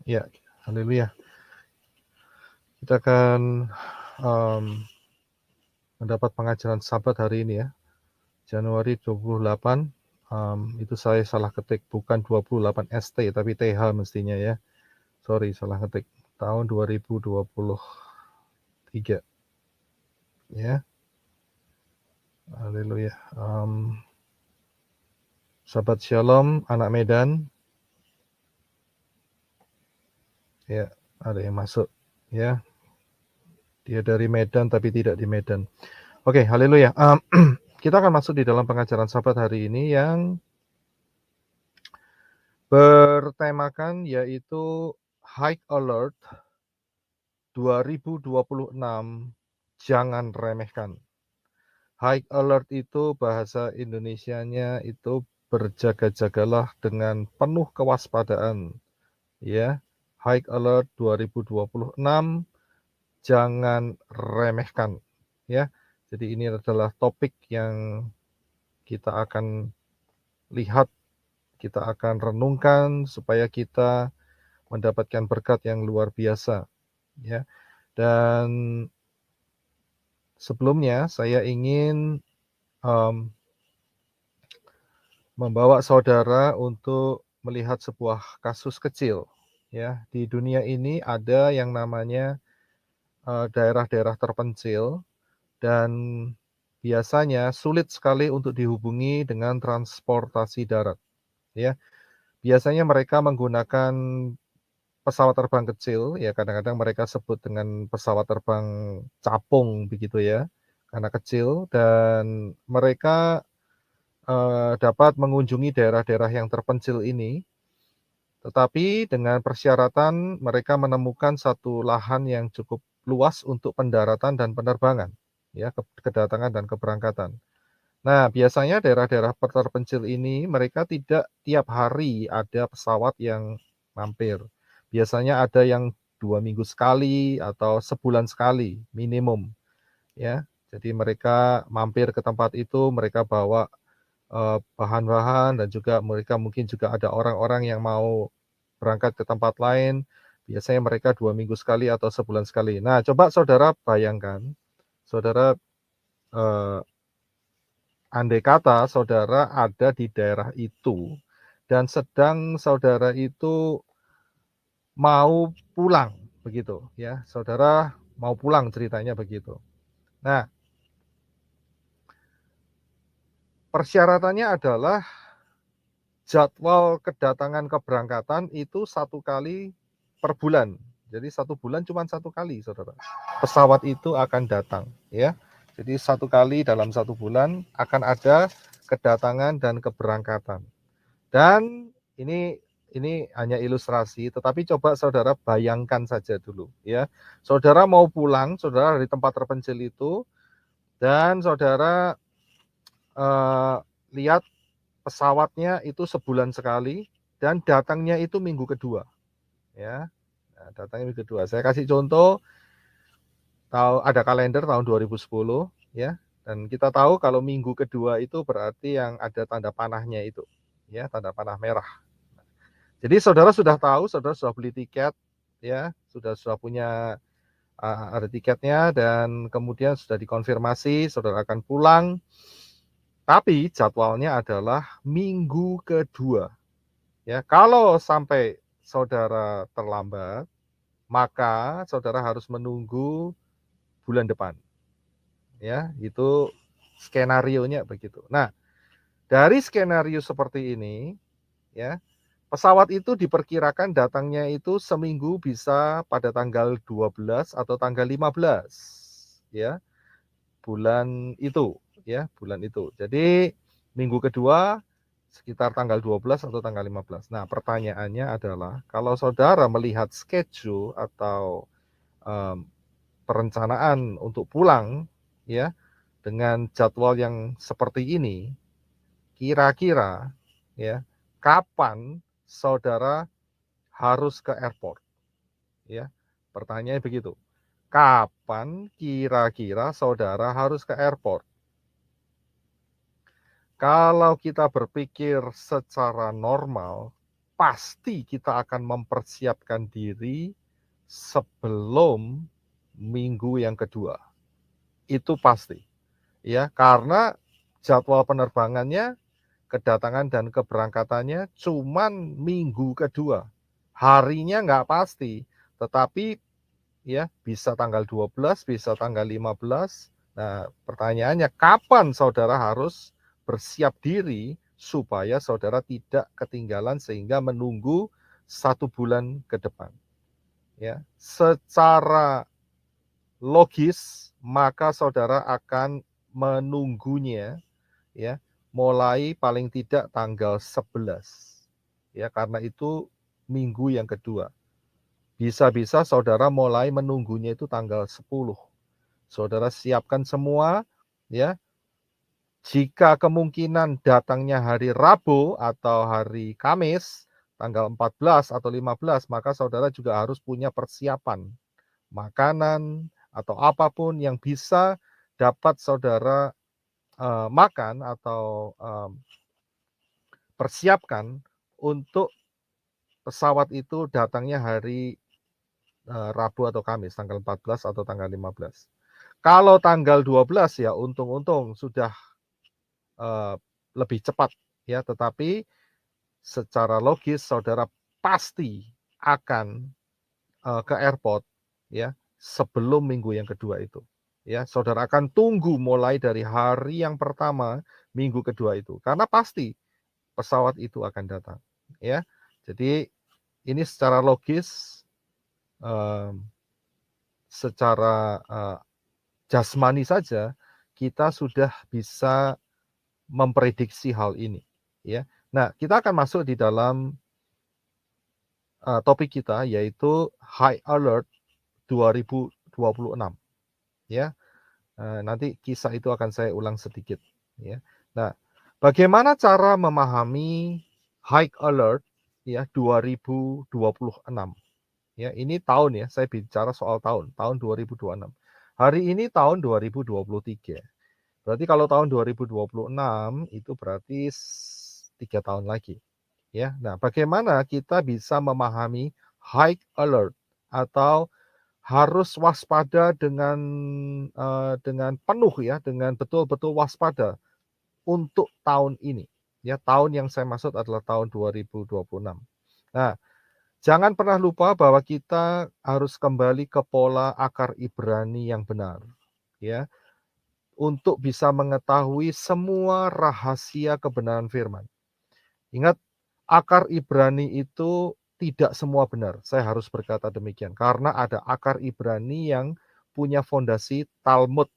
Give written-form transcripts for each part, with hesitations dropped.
Ya, haleluya. Kita akan mendapat pengajaran Sabat hari ini ya. Januari 28, itu saya salah ketik, bukan 28 ST, tapi TH mestinya ya. Sorry, salah ketik. Tahun 2023. Ya, haleluya. Sahabat Shalom, anak Medan. Ya, ada yang masuk. Ya, dia dari Medan tapi tidak di Medan. Oke, haleluya. Kita akan masuk di dalam pengajaran Sabat hari ini yang bertemakan yaitu High Alert 2026, jangan remehkan. High Alert itu bahasa Indonesianya itu berjaga-jagalah dengan penuh kewaspadaan. Ya, High Alert 2026, jangan remehkan. Ya, jadi ini adalah topik yang kita akan lihat, kita akan renungkan supaya kita mendapatkan berkat yang luar biasa. Ya, dan sebelumnya saya ingin membawa saudara untuk melihat sebuah kasus kecil. Ya, di dunia ini ada yang namanya daerah-daerah terpencil dan biasanya sulit sekali untuk dihubungi dengan transportasi darat. Ya, biasanya mereka menggunakan pesawat terbang kecil, ya kadang-kadang mereka sebut dengan pesawat terbang capung begitu ya, karena kecil dan mereka dapat mengunjungi daerah-daerah yang terpencil ini, tetapi dengan persyaratan mereka menemukan satu lahan yang cukup luas untuk pendaratan dan penerbangan, ya kedatangan dan keberangkatan. Nah, biasanya daerah-daerah terpencil ini mereka tidak tiap hari ada pesawat yang mampir. Biasanya ada yang 2 minggu sekali atau sebulan sekali minimum, ya. Jadi mereka mampir ke tempat itu, mereka bawa bahan-bahan dan juga mereka mungkin juga ada orang-orang yang mau berangkat ke tempat lain. Biasanya mereka 2 minggu sekali atau sebulan sekali. Nah, coba saudara bayangkan, saudara andai kata saudara ada di daerah itu dan sedang saudara itu mau pulang, begitu ya. Saudara mau pulang ceritanya begitu. Nah, persyaratannya adalah jadwal kedatangan keberangkatan itu 1 kali per bulan. Jadi 1 bulan cuma 1 kali, saudara. Pesawat itu akan datang, ya. Jadi 1 kali dalam 1 bulan akan ada kedatangan dan keberangkatan. Dan ini hanya ilustrasi, tetapi coba saudara bayangkan saja dulu, ya. Saudara mau pulang, saudara dari tempat terpencil itu, dan saudara lihat pesawatnya itu sebulan sekali dan datangnya itu minggu kedua, ya. Nah, datangnya minggu kedua. Saya kasih contoh, ada kalender tahun 2010, ya. Dan kita tahu kalau minggu kedua itu berarti yang ada tanda panahnya itu, ya, tanda panah merah. Jadi saudara sudah tahu, saudara sudah beli tiket, ya, sudah punya ada tiketnya dan kemudian sudah dikonfirmasi, saudara akan pulang. Tapi jadwalnya adalah minggu kedua. Ya, kalau sampai saudara terlambat, maka saudara harus menunggu bulan depan. Ya, itu skenarionya begitu. Nah, dari skenario seperti ini, ya, pesawat itu diperkirakan datangnya itu seminggu bisa pada tanggal 12 atau tanggal 15, ya, bulan itu, ya, bulan itu. Jadi minggu kedua sekitar tanggal 12 atau tanggal 15. Nah, pertanyaannya adalah kalau saudara melihat schedule atau perencanaan untuk pulang, ya, dengan jadwal yang seperti ini, kira-kira ya, kapan saudara harus ke airport? Ya, pertanyaannya begitu. Kapan kira-kira saudara harus ke airport? Kalau kita berpikir secara normal, pasti kita akan mempersiapkan diri sebelum minggu yang kedua. Itu pasti. Ya, karena jadwal penerbangannya, kedatangan dan keberangkatannya cuman minggu kedua. Harinya nggak pasti, tetapi ya bisa tanggal 12, bisa tanggal 15. Nah, pertanyaannya kapan saudara harus bersiap diri supaya saudara tidak ketinggalan sehingga menunggu 1 bulan ke depan. Ya, secara logis maka saudara akan menunggunya ya mulai paling tidak tanggal 11. Ya, karena itu minggu yang kedua. Bisa-bisa saudara mulai menunggunya itu tanggal 10. Saudara siapkan semua ya. Jika kemungkinan datangnya hari Rabu atau hari Kamis, tanggal 14 atau 15, maka saudara juga harus punya persiapan makanan atau apapun yang bisa dapat saudara makan atau persiapkan untuk pesawat itu datangnya hari Rabu atau Kamis, tanggal 14 atau tanggal 15. Kalau tanggal 12 ya untung-untung sudah lebih cepat ya, tetapi secara logis saudara pasti akan ke airport ya sebelum minggu yang kedua itu. Ya, saudara akan tunggu mulai dari hari yang pertama minggu kedua itu karena pasti pesawat itu akan datang ya. Jadi ini secara logis secara jasmani saja kita sudah bisa memprediksi hal ini ya. Nah, kita akan masuk di dalam topik kita yaitu High Alert 2026 ya. Nanti kisah itu akan saya ulang sedikit ya. Nah, bagaimana cara memahami High Alert ya 2026 ya. Ini tahun ya, saya bicara soal tahun 2026. Hari ini tahun 2023. Berarti kalau tahun 2026 itu berarti 3 tahun lagi ya. Nah, bagaimana kita bisa memahami high alert atau harus waspada dengan penuh ya, dengan betul-betul waspada untuk tahun ini ya. Tahun yang saya maksud adalah tahun 2026. Nah, jangan pernah lupa bahwa kita harus kembali ke pola akar Ibrani yang benar ya, untuk bisa mengetahui semua rahasia kebenaran firman. Ingat, akar Ibrani itu tidak semua benar. Saya harus berkata demikian karena ada akar Ibrani yang punya fondasi Talmud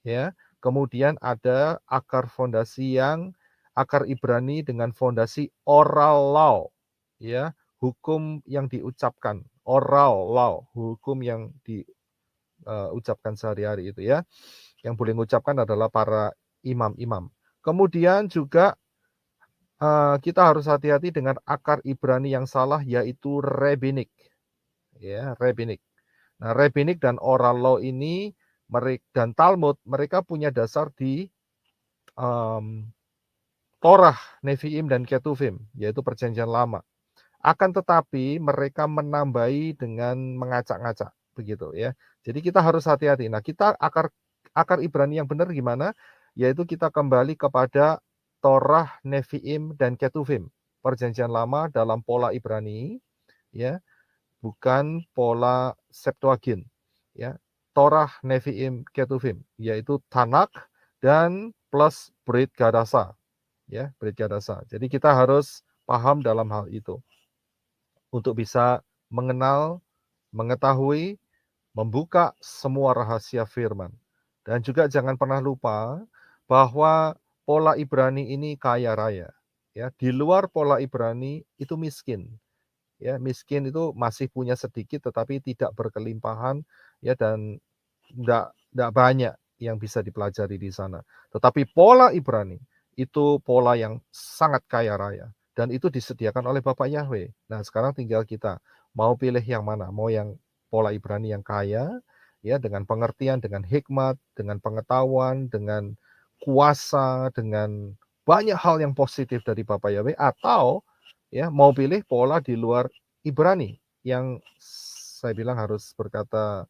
ya. Kemudian ada akar Ibrani dengan fondasi oral law ya, hukum yang diucapkan, oral law, hukum yang diucapkan sehari-hari itu ya. Yang boleh mengucapkan adalah para imam-imam. Kemudian juga kita harus hati-hati dengan akar Ibrani yang salah yaitu rabbinik. Ya, rabbinik. Nah, rabbinik dan oral law ini dan Talmud mereka punya dasar di Torah, Nevi'im dan Ketuvim, yaitu perjanjian lama. Akan tetapi mereka menambahi dengan mengacak-ngacak begitu ya. Jadi kita harus hati-hati. Nah, kita akar Ibrani yang benar gimana? Yaitu kita kembali kepada Torah, Nevi'im dan Ketuvim. Perjanjian lama dalam pola Ibrani ya, bukan pola Septuagint ya. Torah, Nevi'im, Ketuvim yaitu Tanak dan plus Brit Gadasa ya, Brit Gadasa. Jadi kita harus paham dalam hal itu untuk bisa mengenal, mengetahui, membuka semua rahasia firman. Dan juga jangan pernah lupa bahwa pola Ibrani ini kaya raya. Ya, di luar pola Ibrani itu miskin. Ya, miskin itu masih punya sedikit tetapi tidak berkelimpahan ya, dan enggak banyak yang bisa dipelajari di sana. Tetapi pola Ibrani itu pola yang sangat kaya raya dan itu disediakan oleh Bapak Yahweh. Nah, sekarang tinggal kita mau pilih yang mana? Mau yang pola Ibrani yang kaya ya, dengan pengertian, dengan hikmat, dengan pengetahuan, dengan kuasa, dengan banyak hal yang positif dari Bapak Yahweh, atau ya, mau pilih pola di luar Ibrani yang saya bilang harus berkata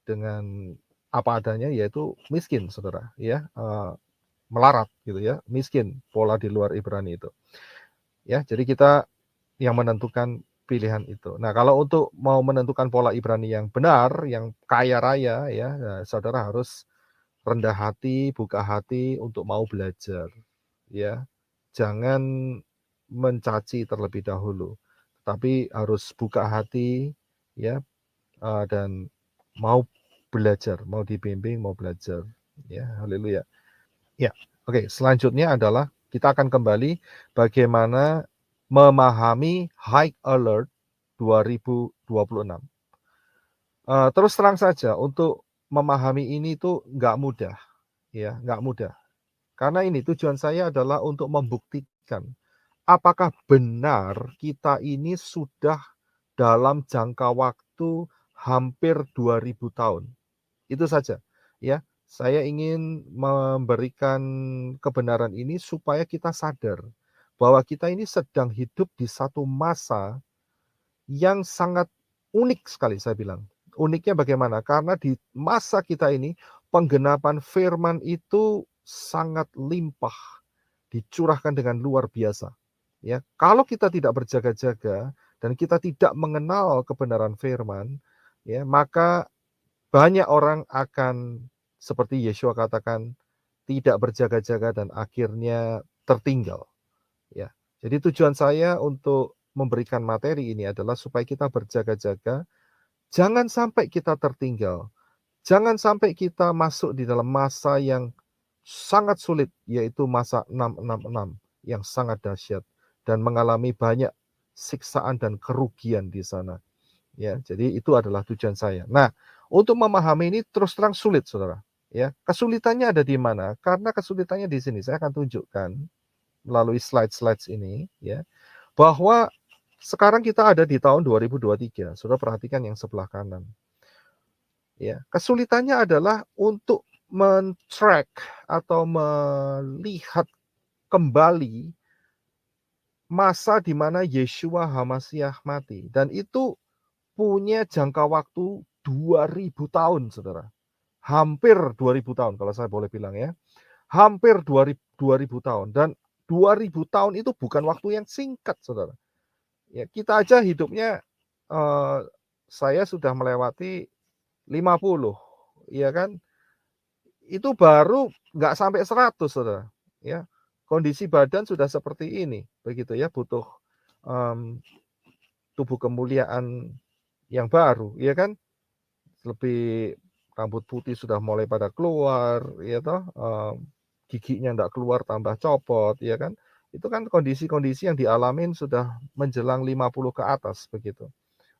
dengan apa adanya, yaitu miskin, saudara, ya, melarat gitu ya, miskin pola di luar Ibrani itu. Ya, jadi kita yang menentukan pilihan itu. Nah, kalau untuk mau menentukan pola Ibrani yang benar, yang kaya raya ya, saudara harus rendah hati, buka hati untuk mau belajar, ya. Jangan mencaci terlebih dahulu, tapi harus buka hati ya, dan mau belajar, mau dibimbing, mau belajar, ya, haleluya. Ya, oke, selanjutnya adalah kita akan kembali bagaimana memahami High Alert 2026. Terus terang saja untuk memahami ini tuh nggak mudah, ya, nggak mudah. Karena ini tujuan saya adalah untuk membuktikan apakah benar kita ini sudah dalam jangka waktu hampir 2000 tahun. Itu saja, ya. Saya ingin memberikan kebenaran ini supaya kita sadar bahwa kita ini sedang hidup di satu masa yang sangat unik sekali saya bilang. Uniknya bagaimana? Karena di masa kita ini penggenapan firman itu sangat limpah, dicurahkan dengan luar biasa. Ya, kalau kita tidak berjaga-jaga dan kita tidak mengenal kebenaran firman, ya, maka banyak orang akan seperti Yeshua katakan, tidak berjaga-jaga dan akhirnya tertinggal, ya. Jadi tujuan saya untuk memberikan materi ini adalah supaya kita berjaga-jaga, jangan sampai kita tertinggal, jangan sampai kita masuk di dalam masa yang sangat sulit, yaitu masa 666 yang sangat dahsyat dan mengalami banyak siksaan dan kerugian di sana. Ya, jadi itu adalah tujuan saya. Nah, untuk memahami ini terus terang sulit, Saudara. Ya, kesulitannya ada di mana? Karena kesulitannya di sini. Saya akan tunjukkan melalui slide-slides ini, ya, bahwa sekarang kita ada di tahun 2023. Saudara perhatikan yang sebelah kanan. Ya, kesulitannya adalah untuk men-track atau melihat kembali masa di mana Yeshua HaMashiach mati dan itu punya jangka waktu 2000 tahun, Saudara. Hampir 2000 tahun kalau saya boleh bilang ya. Hampir 2000 tahun dan 2000 tahun itu bukan waktu yang singkat, Saudara. Ya, kita aja hidupnya saya sudah melewati 50, ya kan? Itu baru nggak sampai 100, Saudara, ya. Kondisi badan sudah seperti ini, begitu ya, butuh, mmm, tubuh kemuliaan yang baru, ya kan? Lebih rambut putih sudah mulai pada keluar, ya toh, giginya ndak keluar tambah copot, ya kan. Itu kan kondisi-kondisi yang dialamin sudah menjelang 50 ke atas, begitu.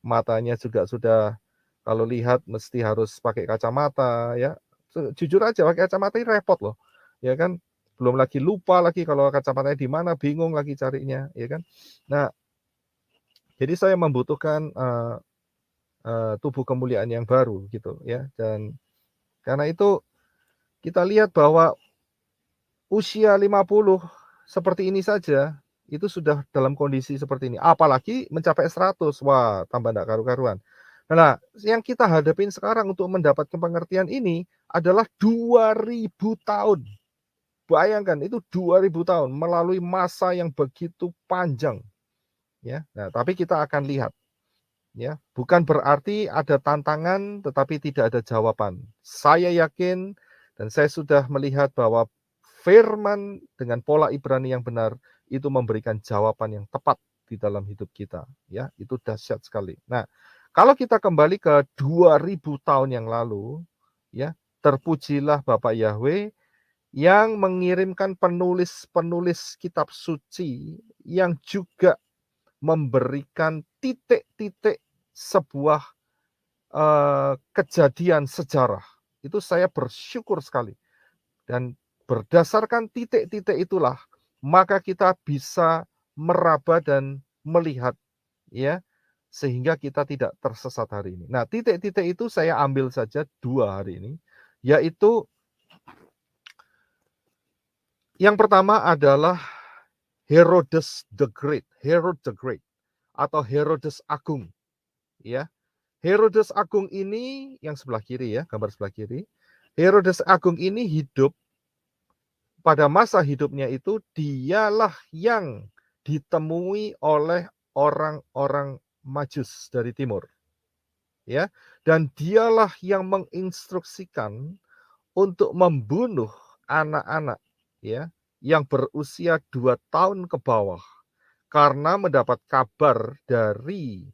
Matanya juga sudah kalau lihat mesti harus pakai kacamata, ya. Jujur aja pakai kacamata ini repot loh, ya kan. Belum lagi lupa lagi kalau kacamatanya di mana, bingung lagi carinya, ya kan. Nah, jadi saya membutuhkan, tubuh kemuliaan yang baru gitu ya, dan karena itu kita lihat bahwa usia 50 seperti ini saja, itu sudah dalam kondisi seperti ini, apalagi mencapai 100, wah tambah ndak karu-karuan. Nah, yang kita hadapin sekarang untuk mendapatkan pengertian ini adalah 2000 tahun. Bayangkan itu 2000 tahun melalui masa yang begitu panjang, ya. Nah, tapi kita akan lihat, ya, bukan berarti ada tantangan tetapi tidak ada jawaban. Saya yakin dan saya sudah melihat bahwa firman dengan pola Ibrani yang benar itu memberikan jawaban yang tepat di dalam hidup kita, ya. Itu dahsyat sekali. Nah, kalau kita kembali ke 2000 tahun yang lalu, ya, terpujilah Bapak Yahweh yang mengirimkan penulis-penulis kitab suci yang juga memberikan titik-titik sebuah, kejadian sejarah. Itu saya bersyukur sekali dan berdasarkan titik-titik itulah, maka kita bisa meraba dan melihat, ya, sehingga kita tidak tersesat hari ini. Nah, titik-titik itu saya ambil saja 2 hari ini, yaitu yang pertama adalah Herodes the Great, Herod the Great, atau Herodes Agung, ya. Herodes Agung ini yang sebelah kiri ya, gambar sebelah kiri. Herodes Agung ini hidup, pada masa hidupnya itu dialah yang ditemui oleh orang-orang Majus dari timur, ya. Dan dialah yang menginstruksikan untuk membunuh anak-anak, ya, yang berusia 2 tahun ke bawah, karena mendapat kabar dari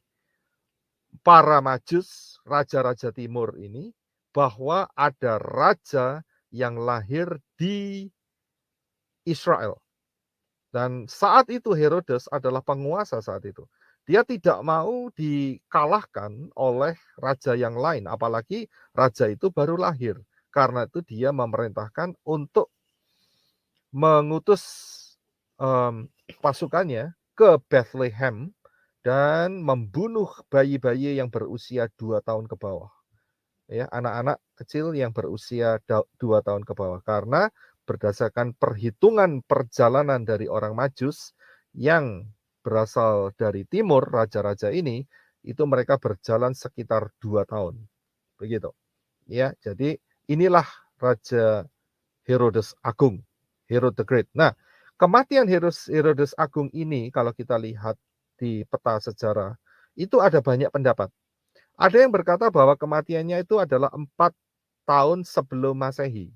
para Majus, raja-raja timur ini, bahwa ada raja yang lahir di Israel. Dan saat itu Herodes adalah penguasa saat itu. Dia tidak mau dikalahkan oleh raja yang lain, apalagi raja itu baru lahir. Karena itu dia memerintahkan untuk mengutus pasukannya ke Bethlehem dan membunuh bayi-bayi yang berusia 2 tahun ke bawah. Ya, anak-anak kecil yang berusia 2 tahun ke bawah. Karena berdasarkan perhitungan perjalanan dari orang Majus yang berasal dari timur, raja-raja ini, itu mereka berjalan sekitar 2 tahun. Begitu. Ya, jadi inilah Raja Herodes Agung, Herod the Great. Nah, kematian Herodes Agung ini kalau kita lihat di peta sejarah, itu ada banyak pendapat. Ada yang berkata bahwa kematiannya itu adalah 4 tahun sebelum Masehi.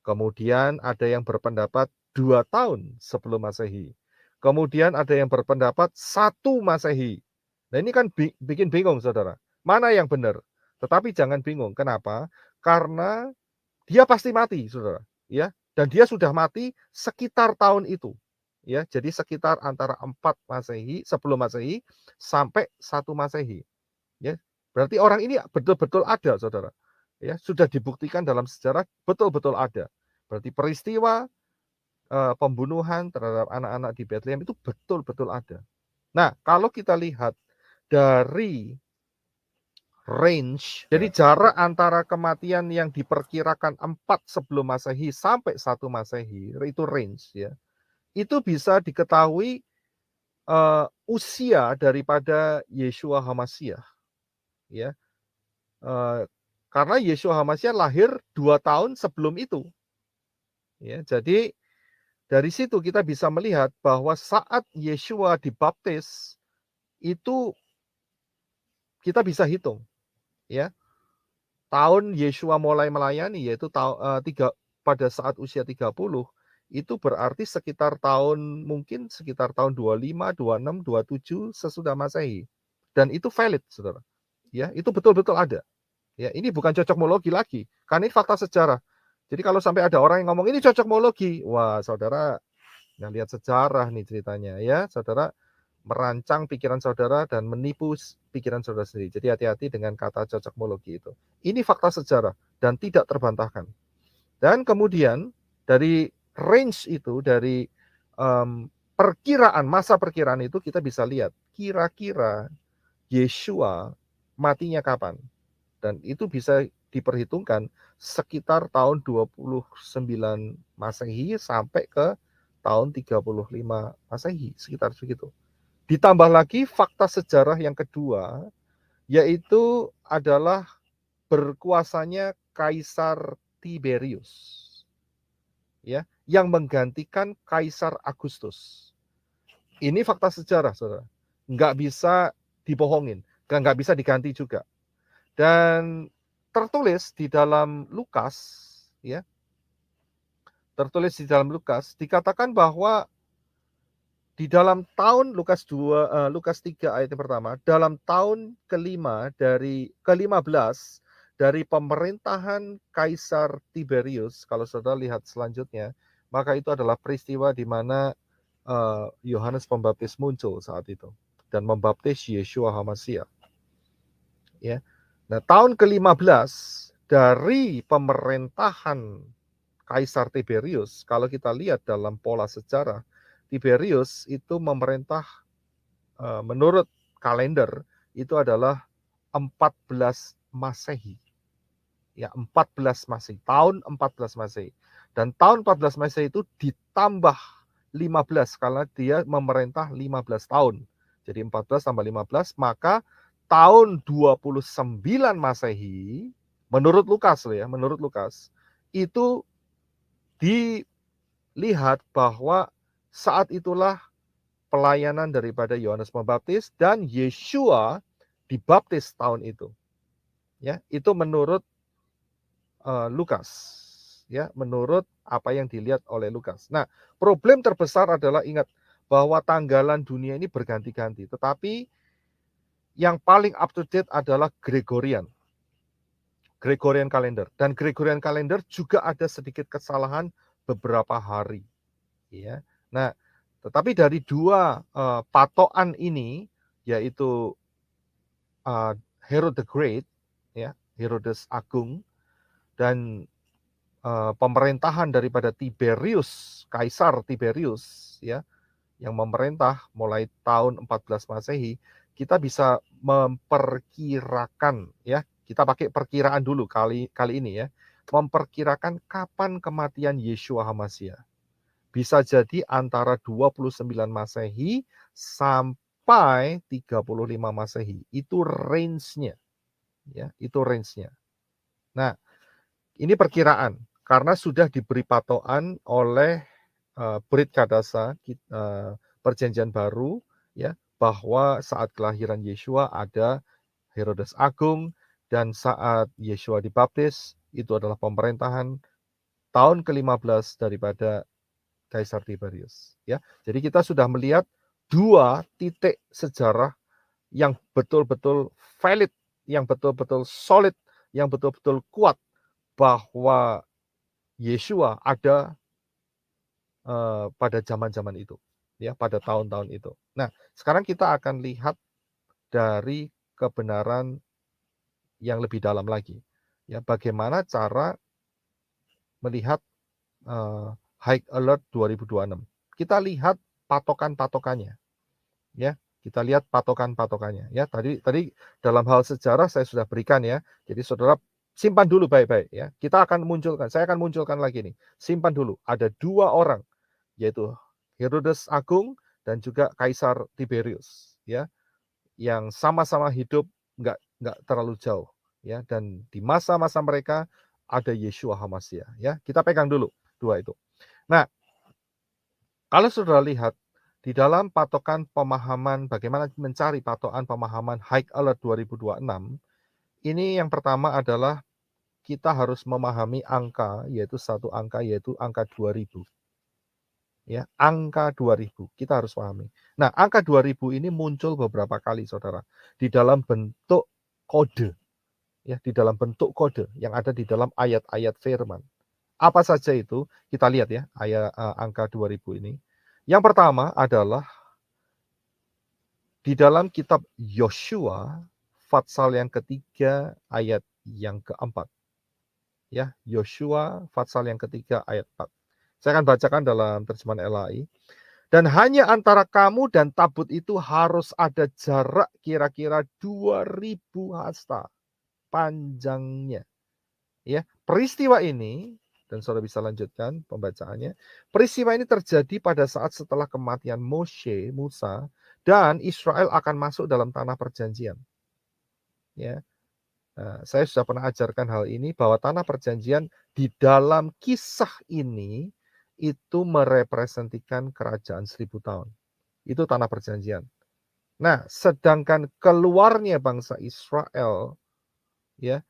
Kemudian ada yang berpendapat 2 tahun sebelum Masehi. Kemudian ada yang berpendapat 1 Masehi. Nah, ini kan bikin bingung, Saudara. Mana yang benar? Tetapi jangan bingung. Kenapa? Karena dia pasti mati, Saudara, ya. Dan dia sudah mati sekitar tahun itu. Ya, jadi sekitar antara 4 Masehi, sebelum Masehi sampai 1 Masehi. Ya. Berarti orang ini betul-betul ada, Saudara. Ya, sudah dibuktikan dalam sejarah betul-betul ada. Berarti peristiwa pembunuhan terhadap anak-anak di Bethlehem itu betul-betul ada. Nah, kalau kita lihat dari range, jadi jarak antara kematian yang diperkirakan 4 sebelum Masehi sampai 1 Masehi, itu range ya. Itu bisa diketahui usia daripada Yeshua HaMashiach, ya. Karena Yeshua HaMashiach lahir 2 tahun sebelum itu. Ya, jadi dari situ kita bisa melihat bahwa saat Yeshua dibaptis itu kita bisa hitung, ya. Tahun Yeshua mulai melayani yaitu pada saat usia 30, itu berarti sekitar tahun mungkin sekitar tahun 25, 26, 27 sesudah Masehi. Dan itu valid, Saudara. Ya, itu betul-betul ada. Ya, ini bukan cocokmologi lagi, karena ini fakta sejarah. Jadi kalau sampai ada orang yang ngomong ini cocokmologi, wah, Saudara nggak lihat sejarah nih ceritanya, ya. Saudara merancang pikiran saudara dan menipu pikiran saudara sendiri. Jadi hati-hati dengan kata cocokmologi itu. Ini fakta sejarah dan tidak terbantahkan. Dan kemudian dari range itu, dari masa perkiraan itu kita bisa lihat kira-kira Yeshua matinya kapan. Dan itu bisa diperhitungkan sekitar tahun 29 Masehi sampai ke tahun 35 Masehi, sekitar segitu. Ditambah lagi fakta sejarah yang kedua, yaitu adalah berkuasanya Kaisar Tiberius, ya, yang menggantikan Kaisar Agustus. Ini fakta sejarah, Saudara. Nggak bisa dibohongin, nggak bisa diganti juga. Dan tertulis di dalam Lukas, ya, tertulis di dalam Lukas dikatakan bahwa di dalam tahun Lukas 3 ayat yang pertama, dalam tahun ke-15 dari pemerintahan Kaisar Tiberius, kalau Saudara lihat selanjutnya, maka itu adalah peristiwa di mana Yohanes Pembaptis muncul saat itu dan membaptis Yeshua HaMashiach. Ya. Nah, tahun ke-15 dari pemerintahan Kaisar Tiberius, kalau kita lihat dalam pola sejarah, Tiberius itu memerintah menurut kalender itu adalah 14 Masehi. Ya, 14 Masehi, tahun 14 Masehi. Dan tahun 14 Masehi itu ditambah 15 karena dia memerintah 15 tahun. Jadi 14 tambah 15 maka tahun 29 Masehi menurut Lukas loh ya, menurut Lukas itu dilihat bahwa saat itulah pelayanan daripada Yohanes Pembaptis dan Yeshua dibaptis tahun itu. Ya, itu menurut Lukas. Ya, menurut apa yang dilihat oleh Lukas. Nah, problem terbesar adalah ingat bahwa tanggalan dunia ini berganti-ganti, tetapi yang paling up to date adalah Gregorian calendar, dan Gregorian calendar juga ada sedikit kesalahan beberapa hari, ya. Nah, tetapi dari dua patokan ini, yaitu Herod the Great, ya, Herodes Agung, dan pemerintahan daripada Tiberius, Kaisar Tiberius, ya, yang memerintah mulai tahun 14 Masehi, kita bisa memperkirakan, ya, kita pakai perkiraan dulu kali ini ya, memperkirakan kapan kematian Yeshua HaMashiach. Bisa jadi antara 29 Masehi sampai 35 Masehi. Itu range-nya. Ya, itu range-nya. Nah, ini perkiraan karena sudah diberi patokan oleh Brit Kadasa, perjanjian baru, ya, bahwa saat kelahiran Yeshua ada Herodes Agung, dan saat Yeshua dibaptis itu adalah pemerintahan tahun ke-15 daripada Kaisar Tiberius. Ya, jadi kita sudah melihat dua titik sejarah yang betul-betul valid, yang betul-betul solid, yang betul-betul kuat bahwa Yeshua ada pada zaman-zaman itu, ya, pada tahun-tahun itu. Nah, sekarang kita akan lihat dari kebenaran yang lebih dalam lagi, ya, bagaimana cara melihat High Alert 2026. Kita lihat patokan-patokannya, ya. Kita lihat patokan-patokannya, ya. Tadi dalam hal sejarah saya sudah berikan ya. Jadi saudara simpan dulu baik-baik ya. Saya akan munculkan lagi nih. Simpan dulu. Ada dua orang, yaitu Herodes Agung dan juga Kaisar Tiberius, ya, yang sama-sama hidup nggak terlalu jauh, ya, dan di masa-masa mereka ada Yeshua HaMashiach, ya. Kita pegang dulu dua itu. Nah, kalau saudara lihat di dalam patokan pemahaman, bagaimana mencari patokan pemahaman High Alert 2026, ini yang pertama adalah kita harus memahami angka, yaitu satu angka, yaitu angka 2000. Ya, angka 2000 kita harus pahami. Nah, angka 2000 ini muncul beberapa kali saudara di dalam bentuk kode, ya, di dalam bentuk kode yang ada di dalam ayat-ayat firman. Apa saja itu? Kita lihat ya, angka 2000 ini. Yang pertama adalah di dalam kitab Yosua pasal yang ketiga ayat yang keempat. Ya, Yosua pasal yang ketiga ayat 4. Saya akan bacakan dalam terjemahan LAI. Dan hanya antara kamu dan tabut itu harus ada jarak kira-kira 2000 hasta panjangnya. Ya, peristiwa ini, dan saudara bisa lanjutkan pembacaannya. Peristiwa ini terjadi pada saat setelah kematian Musa, dan Israel akan masuk dalam tanah perjanjian. Ya, saya sudah pernah ajarkan hal ini bahwa tanah perjanjian di dalam kisah ini itu merepresentikan kerajaan 1000 tahun. Itu tanah perjanjian. Nah, sedangkan keluarnya bangsa Israel, ya,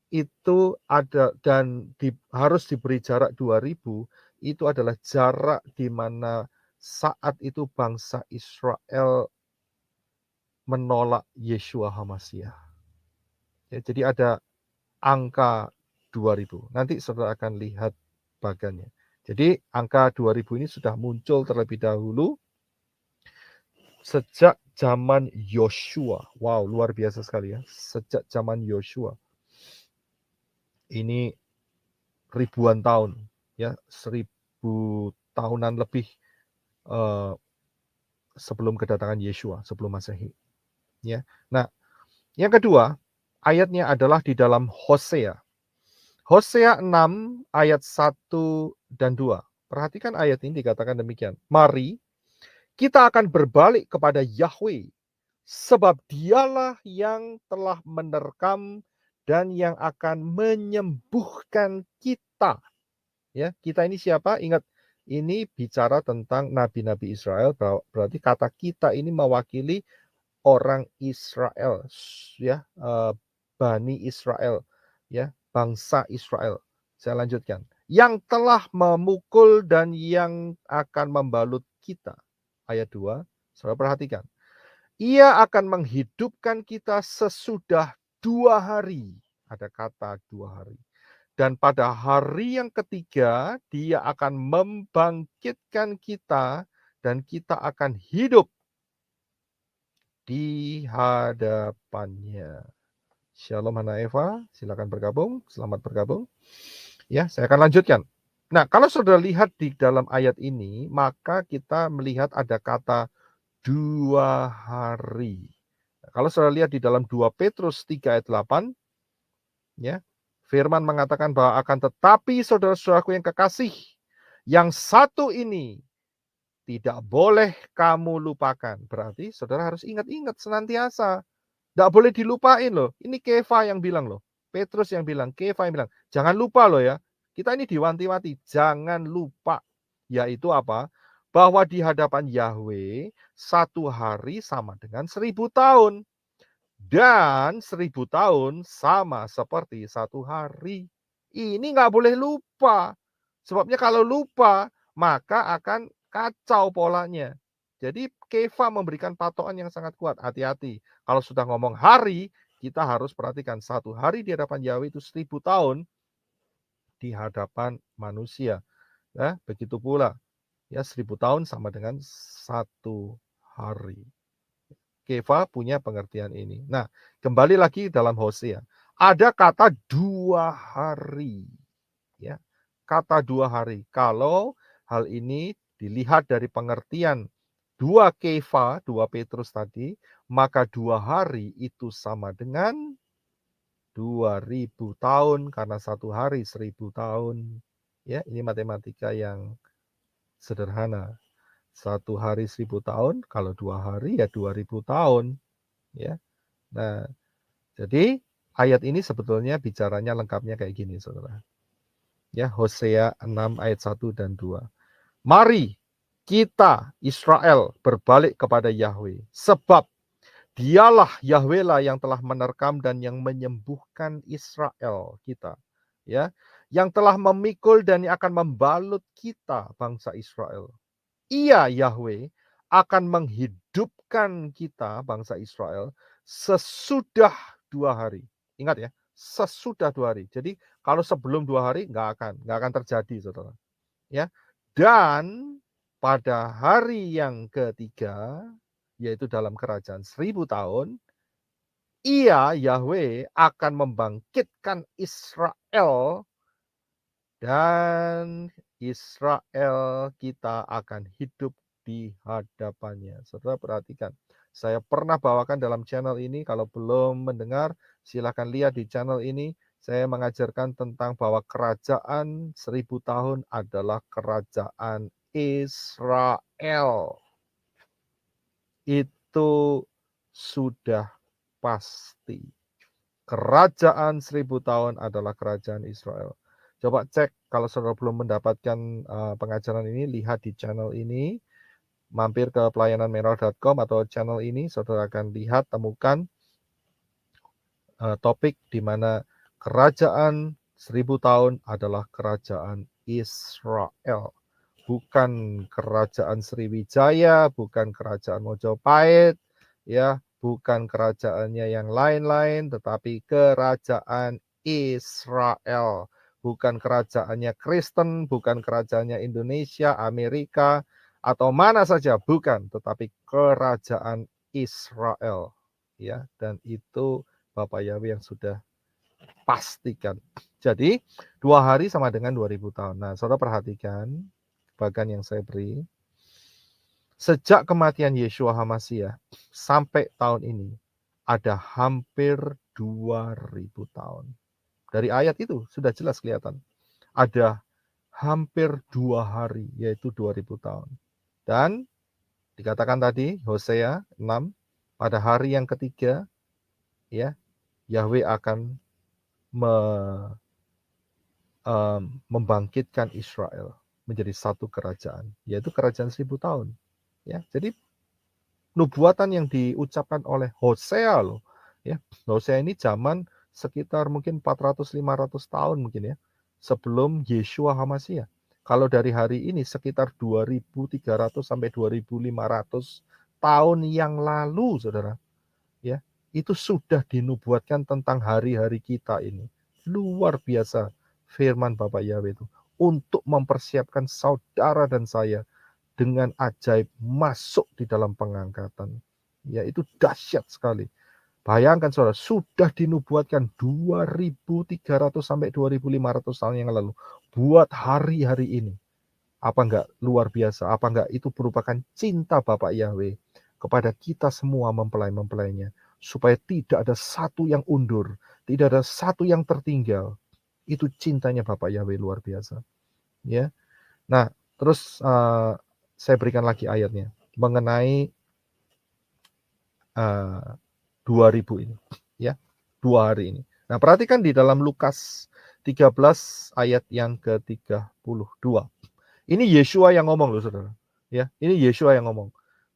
itu ada dan harus diberi jarak 2000, itu adalah jarak di mana saat itu bangsa Israel menolak Yeshua HaMashiach. Ya, jadi ada angka 2000. Nanti saudara akan lihat bagannya. Jadi angka 2000 ini sudah muncul terlebih dahulu sejak zaman Yosua. Wow, luar biasa sekali ya. Sejak zaman Yosua. Ini ribuan tahun, ya, 1000 tahunan lebih sebelum kedatangan Yeshua, sebelum Masehi. Ya. Nah, yang kedua, ayatnya adalah di dalam Hosea. Hosea 6 ayat 1 dan 2. Perhatikan ayat ini dikatakan demikian. Mari kita akan berbalik kepada Yahweh, sebab dialah yang telah menerkam dan yang akan menyembuhkan kita. Ya, kita ini siapa? Ingat, ini bicara tentang nabi-nabi Israel, berarti kata kita ini mewakili orang Israel, ya, Bani Israel, ya, bangsa Israel. Saya lanjutkan. Yang telah memukul dan yang akan membalut kita. Ayat 2, saudara perhatikan. Ia akan menghidupkan kita sesudah 2 hari. Ada kata 2 hari. Dan pada hari yang ketiga, dia akan membangkitkan kita dan kita akan hidup di hadapannya. Shalom Hana Eva, silakan bergabung, selamat bergabung. Ya, saya akan lanjutkan. Nah, kalau saudara lihat di dalam ayat ini, maka kita melihat ada kata 2 hari. Nah, kalau saudara lihat di dalam 2 Petrus 3 ayat 8, ya, firman mengatakan bahwa akan tetapi saudara-saudaraku yang kekasih, yang satu ini tidak boleh kamu lupakan. Berarti saudara harus ingat-ingat senantiasa. Tidak boleh dilupain loh. Ini Kefa yang bilang loh. Petrus yang bilang, Kefa yang bilang. Jangan lupa loh ya. Kita ini diwanti-wanti. Jangan lupa. Yaitu apa? Bahwa di hadapan Yahweh, 1 hari sama dengan 1000 tahun. Dan 1000 tahun sama seperti 1 hari. Ini nggak boleh lupa. Sebabnya kalau lupa, maka akan kacau polanya. Jadi Kefa memberikan patokan yang sangat kuat. Hati-hati. Kalau sudah ngomong hari, kita harus perhatikan 1 hari di hadapan Yahweh itu 1000 tahun di hadapan manusia. Ya, begitu pula. Ya, 1000 tahun sama dengan 1 hari. Kefa punya pengertian ini. Nah, kembali lagi dalam Hosea. Ada kata 2 hari. Ya, kata 2 hari. Kalau hal ini dilihat dari pengertian 2 Kefa, 2 Petrus tadi, maka 2 hari itu sama dengan 2000 tahun, karena 1 hari 1000 tahun. Ya, ini matematika yang sederhana. 1 hari 1000 tahun, kalau 2 hari ya 2000 tahun. Ya. Nah, jadi ayat ini sebetulnya bicaranya lengkapnya kayak gini, saudara. Ya, Hosea 6 ayat 1 dan 2. Mari kita Israel berbalik kepada Yahweh, sebab dialah Yahweh lah yang telah menerkam dan yang menyembuhkan Israel kita, ya, yang telah memikul dan yang akan membalut kita bangsa Israel. Ia Yahweh akan menghidupkan kita bangsa Israel sesudah 2 hari. Ingat ya, sesudah 2 hari. Jadi kalau sebelum 2 hari nggak akan terjadi, saudara. Ya, dan pada hari yang ketiga, yaitu dalam kerajaan 1000 tahun, ia Yahweh akan membangkitkan Israel dan Israel kita akan hidup di hadapannya. Saudara perhatikan, saya pernah bawakan dalam channel ini, kalau belum mendengar, silakan lihat di channel ini. Saya mengajarkan tentang bahwa kerajaan 1000 tahun adalah kerajaan Israel. Itu sudah pasti. Kerajaan 1000 tahun adalah kerajaan Israel. Coba cek kalau saudara belum mendapatkan pengajaran ini, lihat di channel ini, mampir ke pelayananmerah.com atau channel ini, saudara akan lihat, temukan topik di mana kerajaan 1000 tahun adalah kerajaan Israel. Bukan kerajaan Sriwijaya, bukan kerajaan Mojopahit, ya, bukan kerajaannya yang lain-lain, tetapi kerajaan Israel. Bukan kerajaannya Kristen, bukan kerajaannya Indonesia, Amerika, atau mana saja, bukan, tetapi kerajaan Israel. Ya, dan itu Bapak Yahweh yang sudah pastikan. Jadi 2 hari sama dengan 2000 tahun. Nah, saudara perhatikan bagian yang saya beri. Sejak kematian Yeshua HaMasyiah sampai tahun ini ada hampir 2000 tahun. Dari ayat itu sudah jelas kelihatan. Ada hampir 2 hari, yaitu 2000 tahun. Dan dikatakan tadi Hosea 6, pada hari yang ketiga ya, Yahweh akan membangkitkan Israel menjadi satu kerajaan, yaitu kerajaan 1000 tahun. Ya, jadi nubuatan yang diucapkan oleh Hosea loh, ya. Hosea ini zaman sekitar mungkin 400-500 tahun mungkin ya, sebelum Yeshua HaMasyiah. Kalau dari hari ini sekitar 2300 sampai 2500 tahun yang lalu, Saudara, ya. Itu sudah dinubuatkan tentang hari-hari kita ini. Luar biasa firman Bapak Yahweh itu untuk mempersiapkan saudara dan saya dengan ajaib masuk di dalam pengangkatan. Ya, itu dahsyat sekali. Bayangkan saudara, sudah dinubuatkan 2300 sampai 2500 tahun yang lalu buat hari-hari ini. Apa enggak luar biasa? Apa enggak itu merupakan cinta Bapak Yahweh kepada kita semua mempelai-mempelainya, supaya tidak ada satu yang undur, tidak ada satu yang tertinggal. Itu cintanya Bapak Yahweh luar biasa. Ya. Nah, terus saya berikan lagi ayatnya mengenai 2000 ini, ya, 2 hari ini. Nah, perhatikan di dalam Lukas 13 ayat yang ke-32. Ini Yeshua yang ngomong loh, Saudara. Ya, ini Yeshua yang ngomong.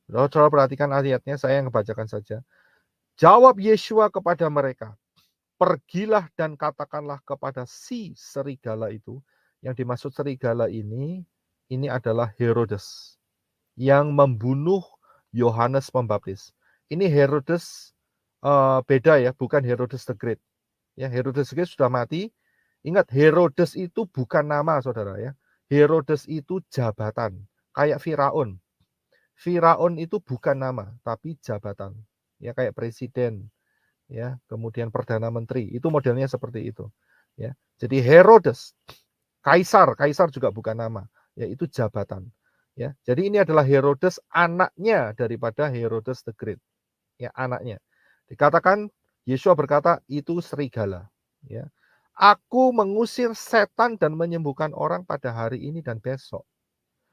Saudara perhatikan ayatnya, saya yang bacakan saja. Jawab Yeshua kepada mereka, pergilah dan katakanlah kepada si serigala itu. Yang dimaksud serigala ini adalah Herodes yang membunuh Yohanes Pembaptis. Ini Herodes beda ya, bukan Herodes the Great. Ya, Herodes the Great sudah mati. Ingat, Herodes itu bukan nama, Saudara ya. Herodes itu jabatan, kayak Firaun. Firaun itu bukan nama, tapi jabatan. Ya, kayak presiden, ya, kemudian perdana menteri. Itu modelnya seperti itu. Ya. Jadi Herodes, kaisar juga bukan nama, yaitu jabatan. Ya, jadi ini adalah Herodes, anaknya daripada Herodes the Great. Ya, anaknya. Dikatakan Yeshua berkata itu serigala. Ya. Aku mengusir setan dan menyembuhkan orang pada hari ini dan besok.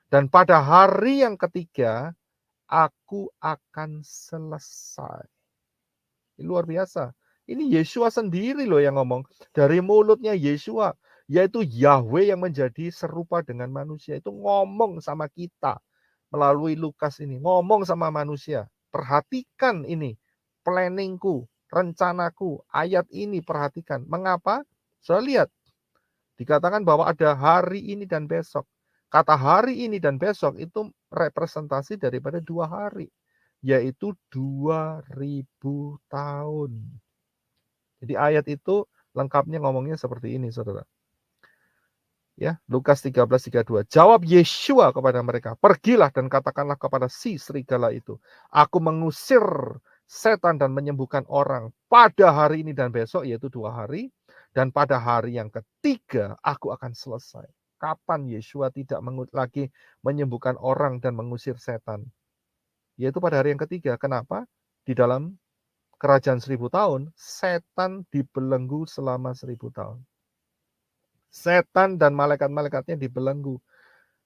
Dan pada hari yang ketiga aku akan selesai. Ini luar biasa. Ini Yeshua sendiri loh yang ngomong. Dari mulutnya Yeshua, yaitu Yahweh yang menjadi serupa dengan manusia. Itu ngomong sama kita melalui Lukas ini. Ngomong sama manusia. Perhatikan ini. Planningku, rencanaku, ayat ini perhatikan. Mengapa? Saya lihat. Dikatakan bahwa ada hari ini dan besok. Kata hari ini dan besok itu representasi daripada 2 hari. Yaitu 2000 tahun. Jadi ayat itu lengkapnya ngomongnya seperti ini, Saudara. Ya, Lukas 13:32. Jawab Yeshua kepada mereka, pergilah dan katakanlah kepada si serigala itu, aku mengusir setan dan menyembuhkan orang pada hari ini dan besok, yaitu 2 hari, dan pada hari yang ketiga aku akan selesai. Kapan Yeshua tidak lagi menyembuhkan orang dan mengusir setan? Yaitu pada hari yang ketiga. Kenapa? Di dalam kerajaan 1000 tahun, setan dibelenggu selama 1000 tahun. Setan dan malaikat-malaikatnya dibelenggu.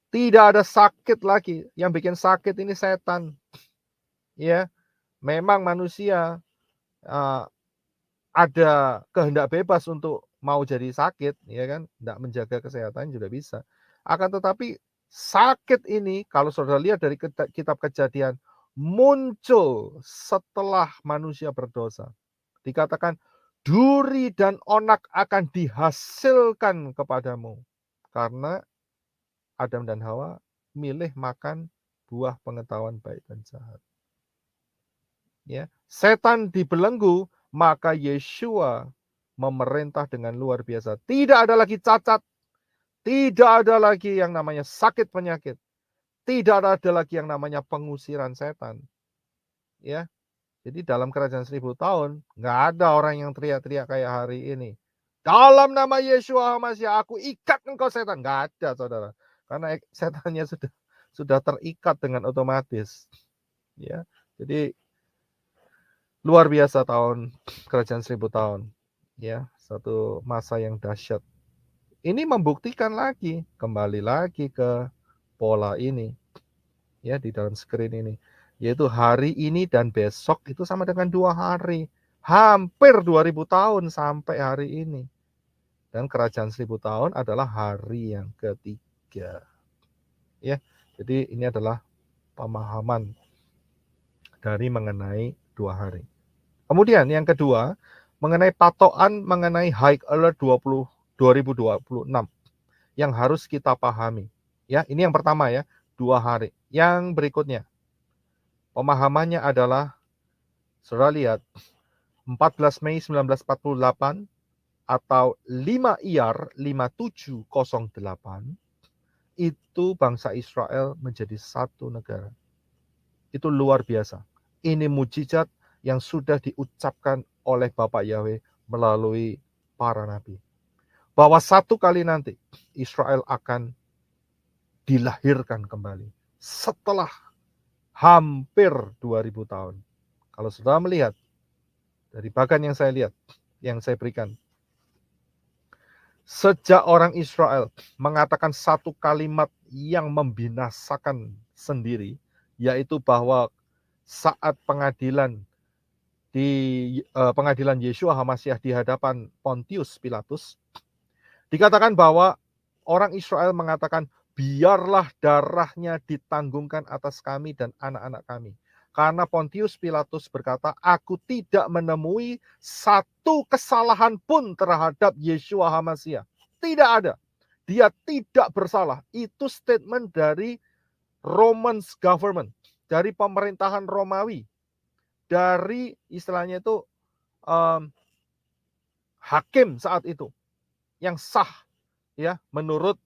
Tidak ada sakit lagi. Yang bikin sakit ini setan. Ya, memang manusia ada kehendak bebas untuk mau jadi sakit, ya kan? Tidak menjaga kesehatan juga bisa. Akan tetapi sakit ini, kalau saudara lihat dari kitab Kejadian, muncul setelah manusia berdosa. Dikatakan, duri dan onak akan dihasilkan kepadamu. Karena Adam dan Hawa milih makan buah pengetahuan baik dan jahat. Ya, setan dibelenggu, maka Yeshua memerintah dengan luar biasa. Tidak ada lagi cacat, tidak ada lagi yang namanya sakit penyakit, tidak ada lagi yang namanya pengusiran setan. Ya, jadi dalam kerajaan 1000 tahun, nggak ada orang yang teriak-teriak kayak hari ini. Dalam nama Yeshua HaMasyiah, aku ikat engkau setan. Nggak ada, saudara. Karena setannya sudah terikat dengan otomatis. Ya, jadi luar biasa tahun kerajaan 1000 tahun. Ya, satu masa yang dahsyat. Ini membuktikan lagi, kembali lagi ke pola ini, ya di dalam screen ini, yaitu hari ini dan besok itu sama dengan 2 hari. Hampir 2000 tahun sampai hari ini. Dan kerajaan 1000 tahun adalah hari yang ketiga. Ya, jadi ini adalah pemahaman dari mengenai 2 hari. Kemudian yang kedua, mengenai patokan mengenai High Alert 2026 yang harus kita pahami. Ya, ini yang pertama ya, 2 hari. Yang berikutnya, pemahamannya adalah, saudara lihat, 14 Mei 1948 atau 5 Iyar 5708, itu bangsa Israel menjadi satu negara. Itu luar biasa. Ini mujizat yang sudah diucapkan oleh Bapak Yahweh melalui para nabi. Bahwa satu kali nanti Israel akan dilahirkan kembali setelah hampir 2000 tahun. Kalau saudara melihat dari bagan yang saya lihat, yang saya berikan, sejak orang Israel mengatakan satu kalimat yang membinasakan sendiri, yaitu bahwa saat pengadilan pengadilan Yeshua HaMasyiah di hadapan Pontius Pilatus, dikatakan bahwa orang Israel mengatakan, biarlah darahnya ditanggungkan atas kami dan anak-anak kami. Karena Pontius Pilatus berkata, aku tidak menemui satu kesalahan pun terhadap Yeshua HaMasyiah. Tidak ada. Dia tidak bersalah. Itu statement dari Roman government, dari pemerintahan Romawi, dari istilahnya itu hakim saat itu yang sah, ya, menurut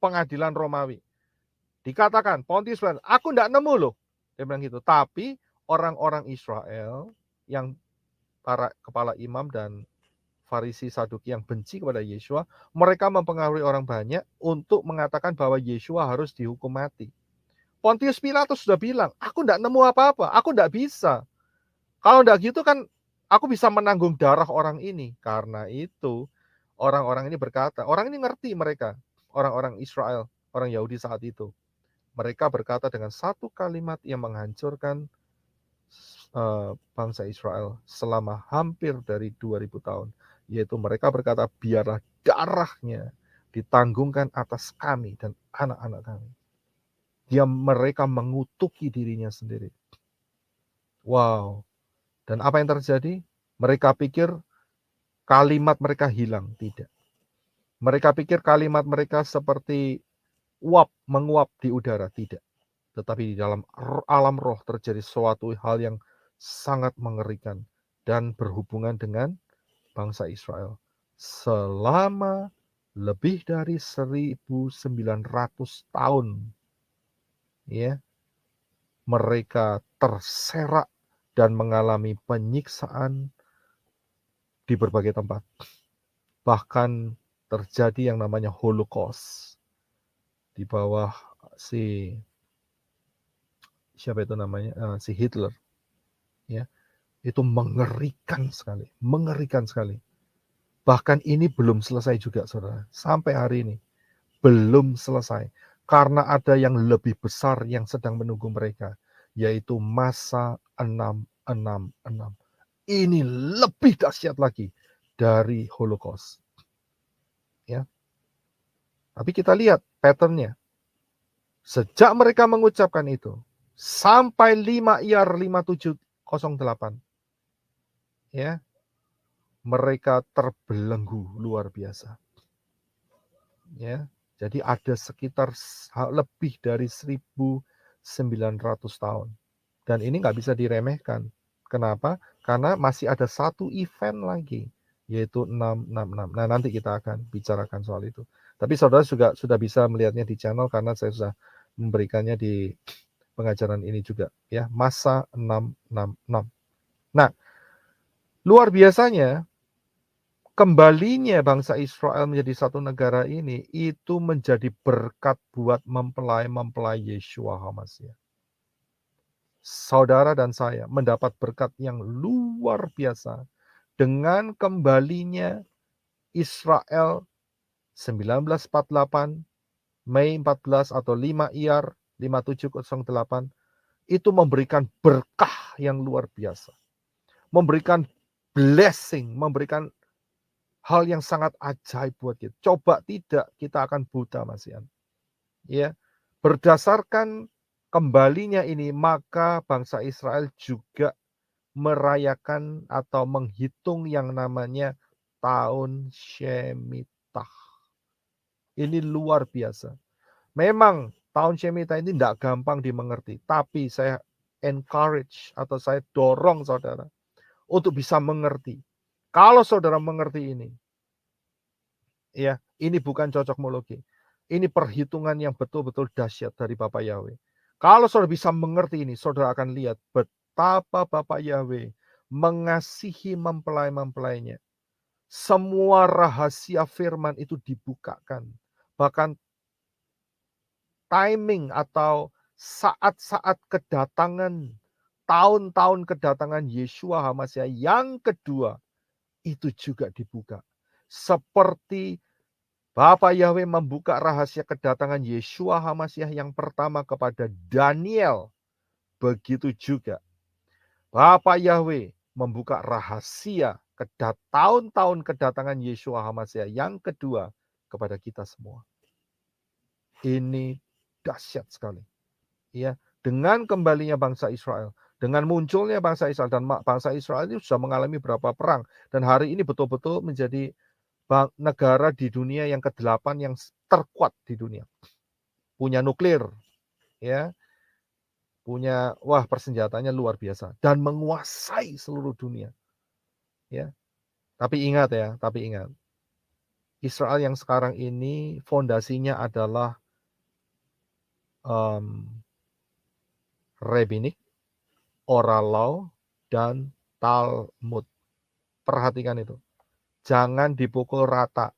pengadilan Romawi. Dikatakan Pontius Pilatus, aku tidak nemu loh, dia bilang gitu. Tapi orang-orang Israel yang para kepala imam dan Farisi Saduki yang benci kepada Yeshua, mereka mempengaruhi orang banyak untuk mengatakan bahwa Yeshua harus dihukum mati. Pontius Pilatus sudah bilang, aku tidak nemu apa-apa, aku tidak bisa. Kalau tidak gitu kan aku bisa menanggung darah orang ini. Karena itu orang-orang ini berkata, orang ini ngerti mereka, orang-orang Israel, orang Yahudi saat itu. Mereka berkata dengan satu kalimat yang menghancurkan bangsa Israel selama hampir dari 2000 tahun. Yaitu mereka berkata, biarlah darahnya ditanggungkan atas kami dan anak-anak kami. Mereka mengutuki dirinya sendiri. Wow. Dan apa yang terjadi? Mereka pikir kalimat mereka hilang. Tidak. Mereka pikir kalimat mereka seperti menguap di udara. Tidak. Tetapi di dalam alam roh terjadi suatu hal yang sangat mengerikan dan berhubungan dengan bangsa Israel. Selama lebih dari 1900 tahun, ya, mereka terserak dan mengalami penyiksaan di berbagai tempat. Bahkan terjadi yang namanya Holocaust di bawah si Hitler, ya. Itu mengerikan sekali. Bahkan ini belum selesai juga, saudara. Sampai hari ini belum selesai. Karena ada yang lebih besar yang sedang menunggu mereka, yaitu masa 666. Ini lebih dahsyat lagi dari Holocaust. Ya. Tapi kita lihat patternnya. Sejak mereka mengucapkan itu, sampai 5 Iyar 5708, ya, mereka terbelenggu luar biasa. Ya, jadi ada sekitar lebih dari 1900 tahun. Dan ini nggak bisa diremehkan. Kenapa? Karena masih ada satu event lagi, yaitu 666. Nah, nanti kita akan bicarakan soal itu. Tapi saudara juga sudah bisa melihatnya di channel karena saya sudah memberikannya di pengajaran ini juga, ya, masa 666. Nah, luar biasanya kembalinya bangsa Israel menjadi satu negara ini itu menjadi berkat buat mempelai Yeshua HaMasyiah. Saudara dan saya mendapat berkat yang luar biasa dengan kembalinya Israel 1948, Mei 14 atau 5 IAR 5708 itu memberikan berkah yang luar biasa. Memberikan blessing, memberikan hal yang sangat ajaib buat kita. Coba tidak, kita akan buta, Mas Ian. Ya, berdasarkan kembalinya ini, maka bangsa Israel juga merayakan atau menghitung yang namanya tahun Shemitah. Ini luar biasa. Memang tahun Shemitah ini tidak gampang dimengerti, tapi saya encourage atau saya dorong saudara untuk bisa mengerti. Kalau saudara mengerti ini, ya, ini bukan cocokmologi. Ini perhitungan yang betul-betul dahsyat dari Bapak Yahweh. Kalau saudara bisa mengerti ini, saudara akan lihat betapa Bapak Yahweh mengasihi mempelai-mempelainya. Semua rahasia firman itu dibukakan. Bahkan timing atau saat-saat kedatangan, tahun-tahun kedatangan Yeshua HaMashiach yang kedua, itu juga dibuka. Seperti Bapak Yahweh membuka rahasia kedatangan Yeshua HaMashiach yang pertama kepada Daniel. Begitu juga Bapak Yahweh membuka rahasia tahun-tahun kedatangan Yeshua HaMashiach yang kedua kepada kita semua. Ini dahsyat sekali. Ya, dengan kembalinya bangsa Israel, dengan munculnya bangsa Israel, dan bangsa Israel ini sudah mengalami beberapa perang, dan hari ini betul-betul menjadi negara di dunia yang ke-8 yang terkuat di dunia. Punya nuklir, ya, punya persenjataannya luar biasa dan menguasai seluruh dunia. Ya. Tapi ingat, Israel yang sekarang ini fondasinya adalah Rabbinik, Oral Law, dan Talmud. Perhatikan itu. Jangan dipukul rata.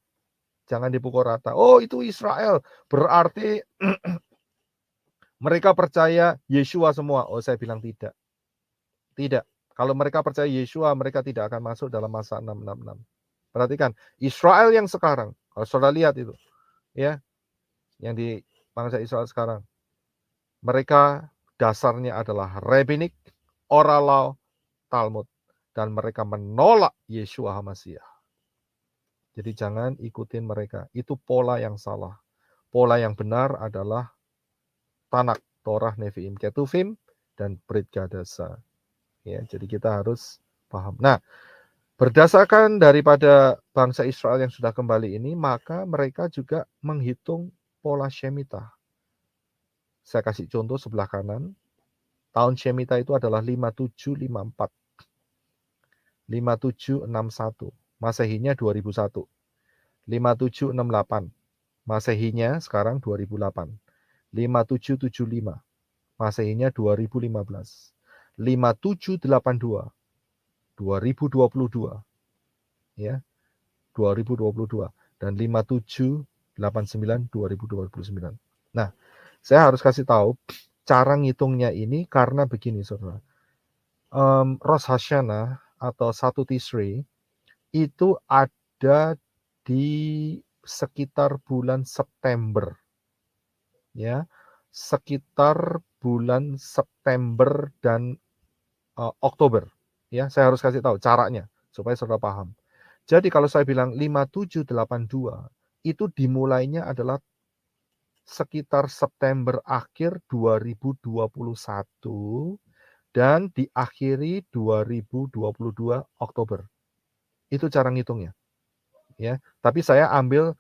Jangan dipukul rata. Oh, itu Israel. Berarti mereka percaya Yeshua semua. Oh, saya bilang tidak. Tidak. Kalau mereka percaya Yeshua, mereka tidak akan masuk dalam masa 666. Perhatikan, Israel yang sekarang, kalau saudara lihat itu, ya, yang di bangsa Israel sekarang, mereka dasarnya adalah Rabbinik, Oral Law, Talmud, dan mereka menolak Yeshua HaMashiach. Jadi jangan ikutin mereka. Itu pola yang salah. Pola yang benar adalah Tanak, Torah, Nevi'im, Ketuvim, dan Brit Gadasa. Ya, jadi kita harus paham. Nah, berdasarkan daripada bangsa Israel yang sudah kembali ini, maka mereka juga menghitung pola Shemitah. Saya kasih contoh sebelah kanan. Tahun Shemitah itu adalah 5754. 5761. Masehinya 2001. 5768. Masehinya sekarang 2008. 5775. Masehinya 2015. 5782. 2022. Ya. 2022 dan 5789 2029. Nah, saya harus kasih tahu cara ngitungnya ini karena begini, saudara. Rosh Hashanah atau 1 Tishrei itu ada di sekitar bulan September. Ya, sekitar bulan September dan Oktober. Ya, saya harus kasih tahu caranya supaya saudara paham. Jadi kalau saya bilang 5782 itu dimulainya adalah sekitar September akhir 2021 dan diakhiri 2022 Oktober. Itu cara ngitungnya. Ya, tapi saya ambil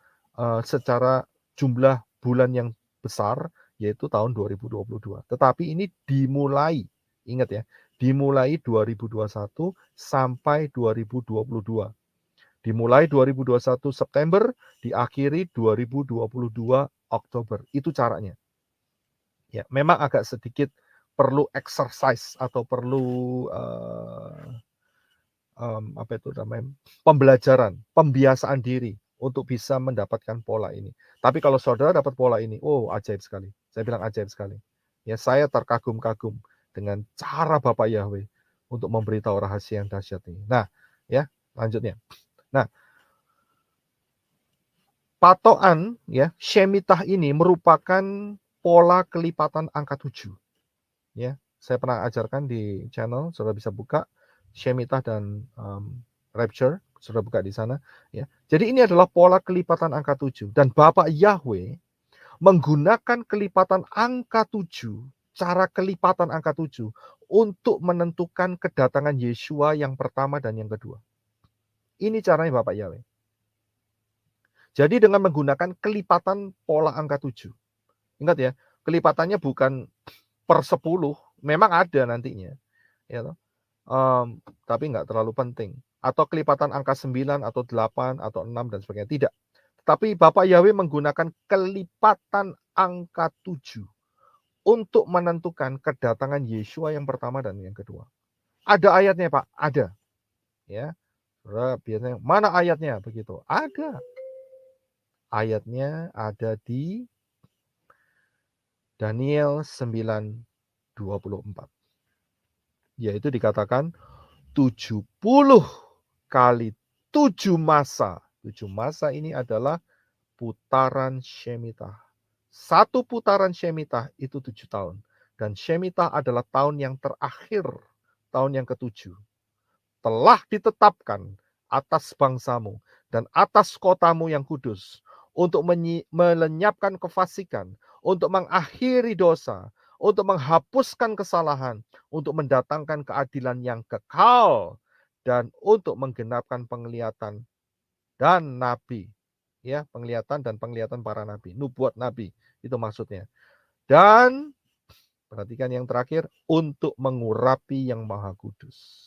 secara jumlah bulan yang besar yaitu tahun 2022. Tetapi ini dimulai, ingat ya, dimulai 2021 sampai 2022. Dimulai 2021 September, diakhiri 2022 Oktober. Itu caranya. Ya, memang agak sedikit perlu exercise atau perlu pembelajaran, pembiasaan diri untuk bisa mendapatkan pola ini. Tapi kalau saudara dapat pola ini, oh ajaib sekali. Saya bilang ajaib sekali. Ya, saya terkagum-kagum dengan cara Bapak Yahweh untuk memberitahu rahasia yang dahsyat ini. Nah, ya, lanjutnya. Nah, Patokan ya, Shemitah ini merupakan pola kelipatan angka 7. Ya, saya pernah ajarkan di channel, Saudara bisa buka Shemitah dan Rapture, Saudara buka di sana ya. Jadi ini adalah pola kelipatan angka 7 dan Bapak Yahweh menggunakan kelipatan angka 7, cara kelipatan angka 7 untuk menentukan kedatangan Yeshua yang pertama dan yang kedua. Ini caranya Bapak Yahweh. Jadi dengan menggunakan kelipatan pola angka 7. Ingat ya, kelipatannya bukan per 10, memang ada nantinya. Ya, tapi nggak terlalu penting. Atau kelipatan angka 9 atau 8 atau 6 dan sebagainya. Tidak. Tapi Bapak Yahweh menggunakan kelipatan angka 7 untuk menentukan kedatangan Yeshua yang pertama dan yang kedua. Ada ayatnya, Pak? Ada. Ya. Biasanya mana ayatnya begitu? Ada. Ayatnya ada di Daniel 9:24. Yaitu dikatakan 70 kali 7 masa. 7 masa ini adalah putaran Shemitah. Satu putaran Shemitah itu 7 tahun. Dan Shemitah adalah tahun yang terakhir, tahun yang ke-7. Telah ditetapkan atas bangsamu dan atas kotamu yang kudus untuk melenyapkan kefasikan, untuk mengakhiri dosa, untuk menghapuskan kesalahan, untuk mendatangkan keadilan yang kekal, dan untuk menggenapkan penglihatan dan nabi. Ya, penglihatan dan penglihatan para nabi, nubuat nabi, itu maksudnya. Dan perhatikan yang terakhir, untuk mengurapi yang maha kudus.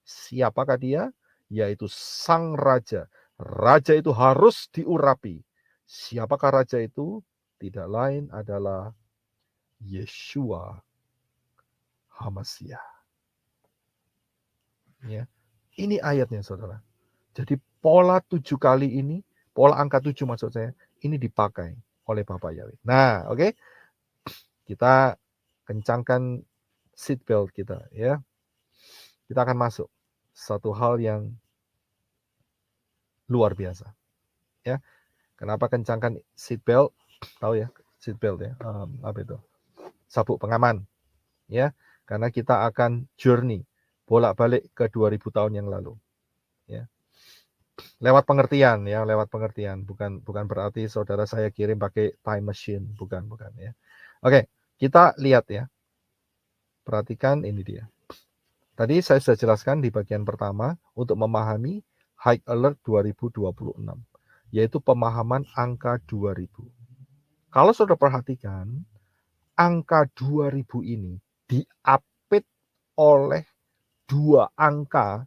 Siapakah dia? Yaitu sang raja. Raja itu harus diurapi. Siapakah raja itu? Tidak lain adalah Yeshua HaMashiach. Ya. Ini ayatnya, saudara. Jadi pola 7 kali ini, pola angka 7 maksud saya, ini dipakai oleh Bapak Yahweh. Nah, oke. Kita kencangkan seatbelt kita ya. Kita akan masuk satu hal yang luar biasa. Ya. Kenapa kencangkan seatbelt? Tahu ya, seatbelt ya. Apa itu? Sabuk pengaman. Ya. Karena kita akan journey bolak-balik ke 2000 tahun yang lalu. Ya. Lewat pengertian ya, lewat pengertian. Bukan berarti saudara saya kirim pakai time machine, bukan ya. Oke, kita lihat ya. Perhatikan ini dia. Tadi saya sudah jelaskan di bagian pertama untuk memahami High Alert 2026, yaitu pemahaman angka 2000. Kalau saudara perhatikan, angka 2000 ini diapit oleh dua angka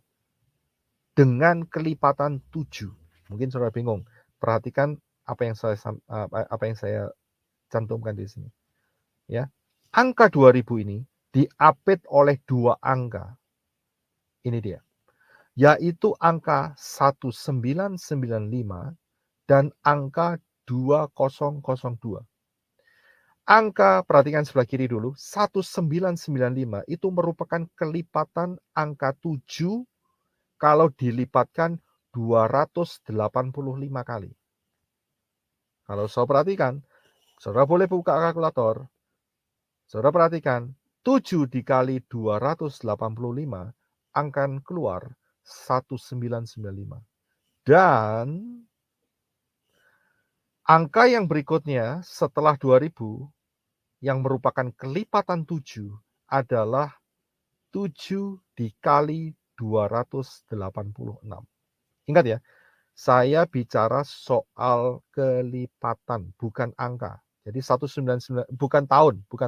dengan kelipatan 7. Mungkin saudara bingung. Perhatikan apa yang saya cantumkan di sini. Ya. Angka 2000 ini diapit oleh dua angka. Ini dia. Yaitu angka 1995 dan angka 2002. Angka, perhatikan sebelah kiri dulu, 1995 itu merupakan kelipatan angka 7 kalau dilipatkan 285 kali. Kalau saudara perhatikan, saudara boleh buka kalkulator, saudara perhatikan, 7 dikali 285 akan keluar 1995. Dan angka yang berikutnya setelah 2000 yang merupakan kelipatan 7 adalah 7 dikali 286. Ingat ya, saya bicara soal kelipatan, bukan angka. Jadi 199 bukan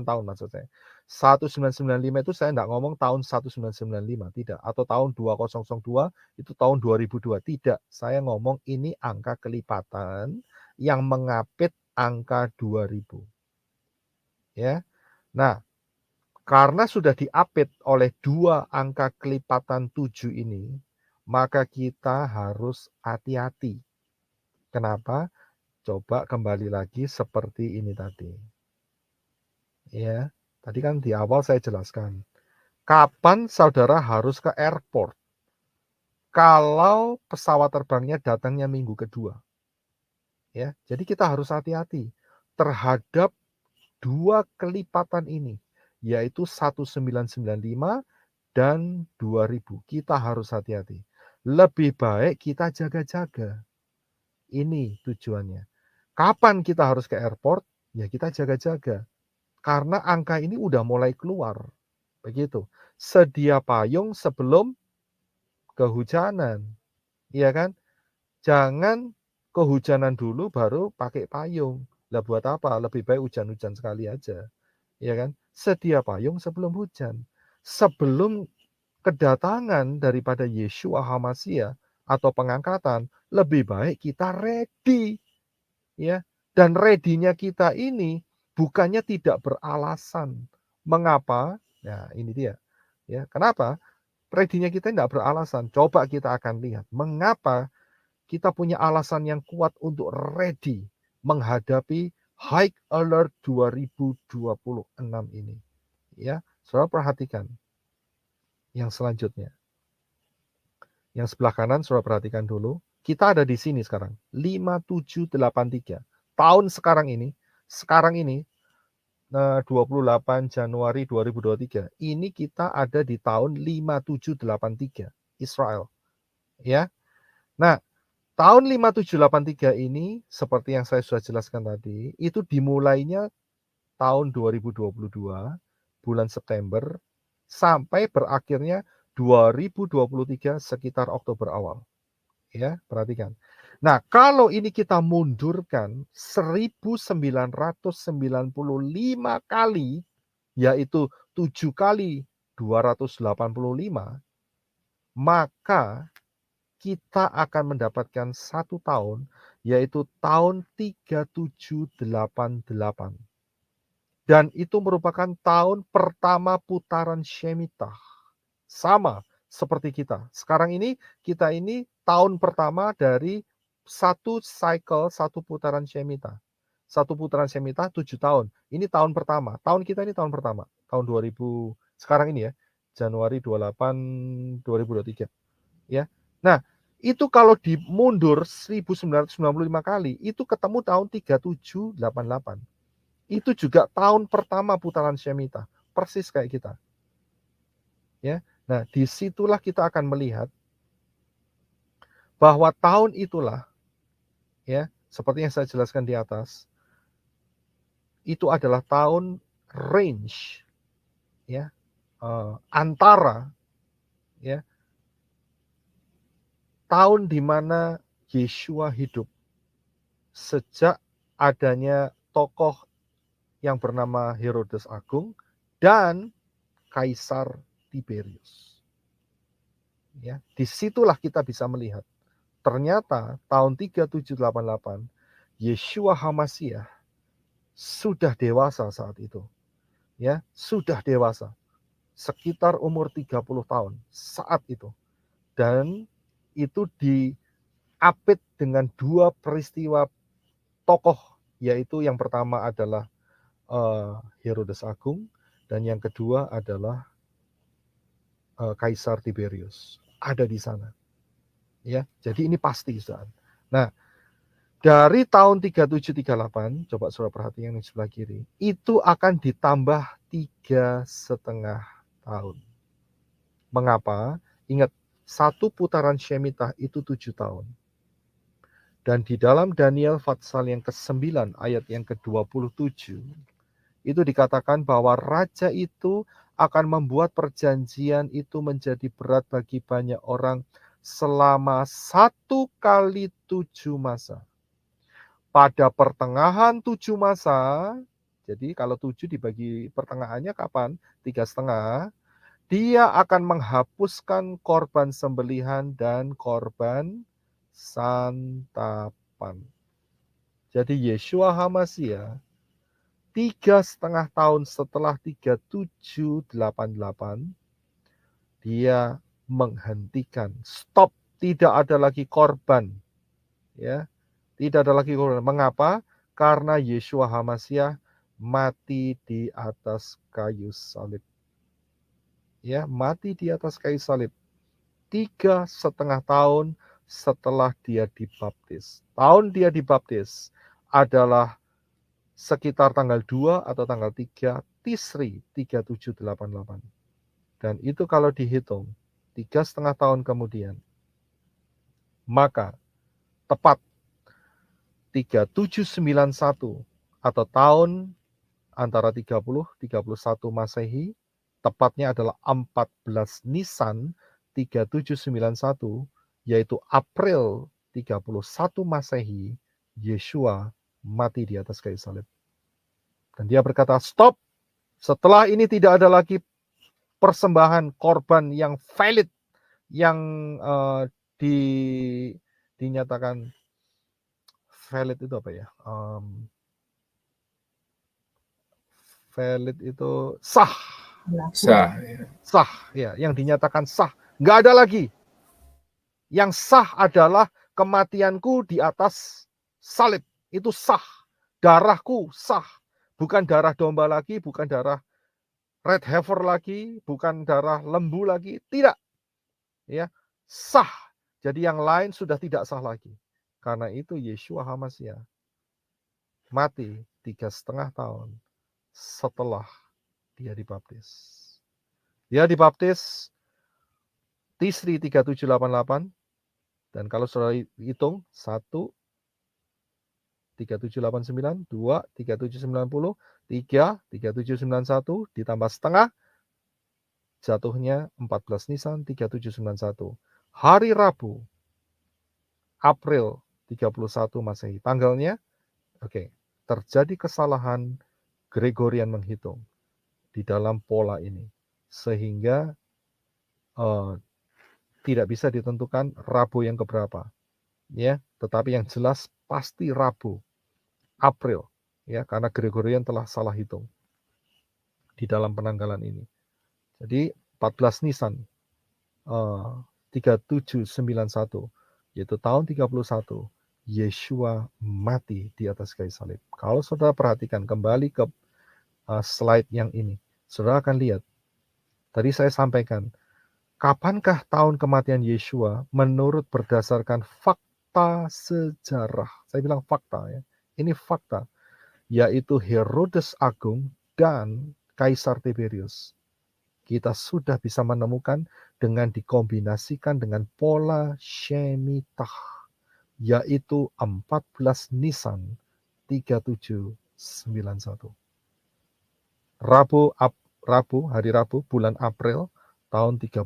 tahun maksud saya. 1995 itu saya enggak ngomong tahun 1995, tidak. Atau tahun 2002 itu tahun 2002, tidak. Saya ngomong ini angka kelipatan yang mengapit angka 2000. Ya. Nah, karena sudah diapit oleh dua angka kelipatan 7 ini, maka kita harus hati-hati. Kenapa? Coba kembali lagi seperti ini tadi. Ya, tadi kan di awal saya jelaskan. Kapan saudara harus ke airport? Kalau pesawat terbangnya datangnya minggu kedua. Ya, jadi kita harus hati-hati terhadap dua kelipatan ini, yaitu 1995 dan 2000. Kita harus hati-hati. Lebih baik kita jaga-jaga. Ini tujuannya. Kapan kita harus ke airport? Ya kita jaga-jaga. Karena angka ini udah mulai keluar. Begitu. Sedia payung sebelum kehujanan. Iya kan? Jangan kehujanan dulu baru pakai payung. Lah buat apa? Lebih baik hujan-hujan sekali aja. Ya kan? Sedia payung sebelum hujan. Sebelum kedatangan daripada Yeshua HaMasyiah atau pengangkatan, lebih baik kita ready. Ya. Dan ready-nya kita ini bukannya tidak beralasan. Mengapa? Nah, ini dia. Ya, kenapa? Ready-nya kita tidak beralasan. Coba kita akan lihat mengapa kita punya alasan yang kuat untuk ready menghadapi High Alert 2026 ini. Ya, Saudara perhatikan yang selanjutnya. Yang sebelah kanan Saudara perhatikan dulu. Kita ada di sini sekarang, 5783. Tahun sekarang ini 28 Januari 2023. Ini kita ada di tahun 5783 Israel. Ya. Nah, tahun 5783 ini seperti yang saya sudah jelaskan tadi, itu dimulainya tahun 2022 bulan September sampai berakhirnya 2023 sekitar Oktober awal. Ya, perhatikan. Nah, kalau ini kita mundurkan 1995 kali, yaitu 7 kali 285, maka kita akan mendapatkan satu tahun, yaitu tahun 3788. Dan itu merupakan tahun pertama putaran Shemitah. Sama seperti kita. Sekarang ini, kita ini tahun pertama dari satu cycle, satu putaran Shemitah. Satu putaran Shemitah 7 tahun. Ini tahun pertama. Tahun kita ini tahun pertama. Tahun 2000, sekarang ini ya. Januari 28, 2023. Ya. Nah, itu kalau dimundur 1995 kali, itu ketemu tahun 3788. Itu juga tahun pertama putaran Shemitah. Persis kayak kita. Ya. Nah, disitulah kita akan melihat bahwa tahun itulah, ya, seperti yang saya jelaskan di atas, itu adalah tahun range, ya, antara, ya, tahun di mana Yeshua hidup sejak adanya tokoh yang bernama Herodes Agung dan Kaisar Tiberius. Ya, disitulah kita bisa melihat ternyata tahun 3788 Yeshua HaMasyiah sudah dewasa saat itu. Ya, sudah dewasa. Sekitar umur 30 tahun saat itu. Dan itu diapit dengan dua peristiwa tokoh, yaitu yang pertama adalah Herodes Agung dan yang kedua adalah Kaisar Tiberius. Ada di sana. Ya, jadi ini pasti, Saudara. Nah, dari tahun 3738, coba Saudara perhatikan yang sebelah kiri, itu akan ditambah 3,5 tahun. Mengapa? Ingat, satu putaran Shemitah itu 7 tahun. Dan di dalam Daniel pasal yang ke-9 ayat yang ke-27, itu dikatakan bahwa raja itu akan membuat perjanjian itu menjadi berat bagi banyak orang selama 1 kali 7 masa. Pada pertengahan 7 masa, jadi kalau 7 dibagi pertengahannya kapan? 3,5. Dia akan menghapuskan korban sembelihan dan korban santapan. Jadi Yeshua HaMasyiah 3,5 tahun setelah 3788, dia menghentikan, stop, tidak ada lagi korban. Ya, tidak ada lagi korban. Mengapa? Karena Yeshua HaMasyiah mati di atas kayu salib. Ya, mati di atas kayu salib. 3,5 tahun setelah dia dibaptis. Tahun dia dibaptis adalah sekitar tanggal 2 atau tanggal 3 Tisri 3788. Dan itu kalau dihitung 3,5 tahun kemudian, maka tepat 3791 atau tahun antara 30-31 Masehi, tepatnya adalah 14 Nisan 3791, yaitu April 31 Masehi, Yeshua mati di atas kayu salib. Dan dia berkata, stop, setelah ini tidak ada lagi persembahan korban yang valid, yang dinyatakan valid itu apa ya? Valid itu sah. Sah, ya, yang dinyatakan sah. Nggak ada lagi. Yang sah adalah kematianku di atas salib. Itu sah. Darahku sah. Bukan darah domba lagi, bukan darah red heifer lagi, bukan darah lembu lagi. Tidak. Ya, sah. Jadi yang lain sudah tidak sah lagi. Karena itu Yeshua HaMashiach mati 3,5 tahun setelah dia dibaptis. Dia dibaptis Tisri 3788. Dan kalau saudara hitung 1, 3789, 2, 3790, 3, 3791, ditambah setengah, jatuhnya 14 Nisan 3791. Hari Rabu, April 31 Masehi. Tanggalnya, terjadi kesalahan Gregorian menghitung di dalam pola ini. Sehingga tidak bisa ditentukan Rabu yang keberapa. Ya, tetapi yang jelas pasti Rabu, April, ya, karena Gregorian telah salah hitung di dalam penanggalan ini. Jadi 14 Nisan 3791, yaitu tahun 31, Yeshua mati di atas kayu salib. Kalau saudara perhatikan kembali ke slide yang ini, saudara akan lihat, tadi saya sampaikan, kapankah tahun kematian Yeshua menurut berdasarkan fakta sejarah. Saya bilang fakta ya. Ini fakta. Yaitu Herodes Agung dan Kaisar Tiberius. Kita sudah bisa menemukan dengan dikombinasikan dengan pola Shemitah. Yaitu 14 Nisan 3791. Hari Rabu, bulan April, tahun 31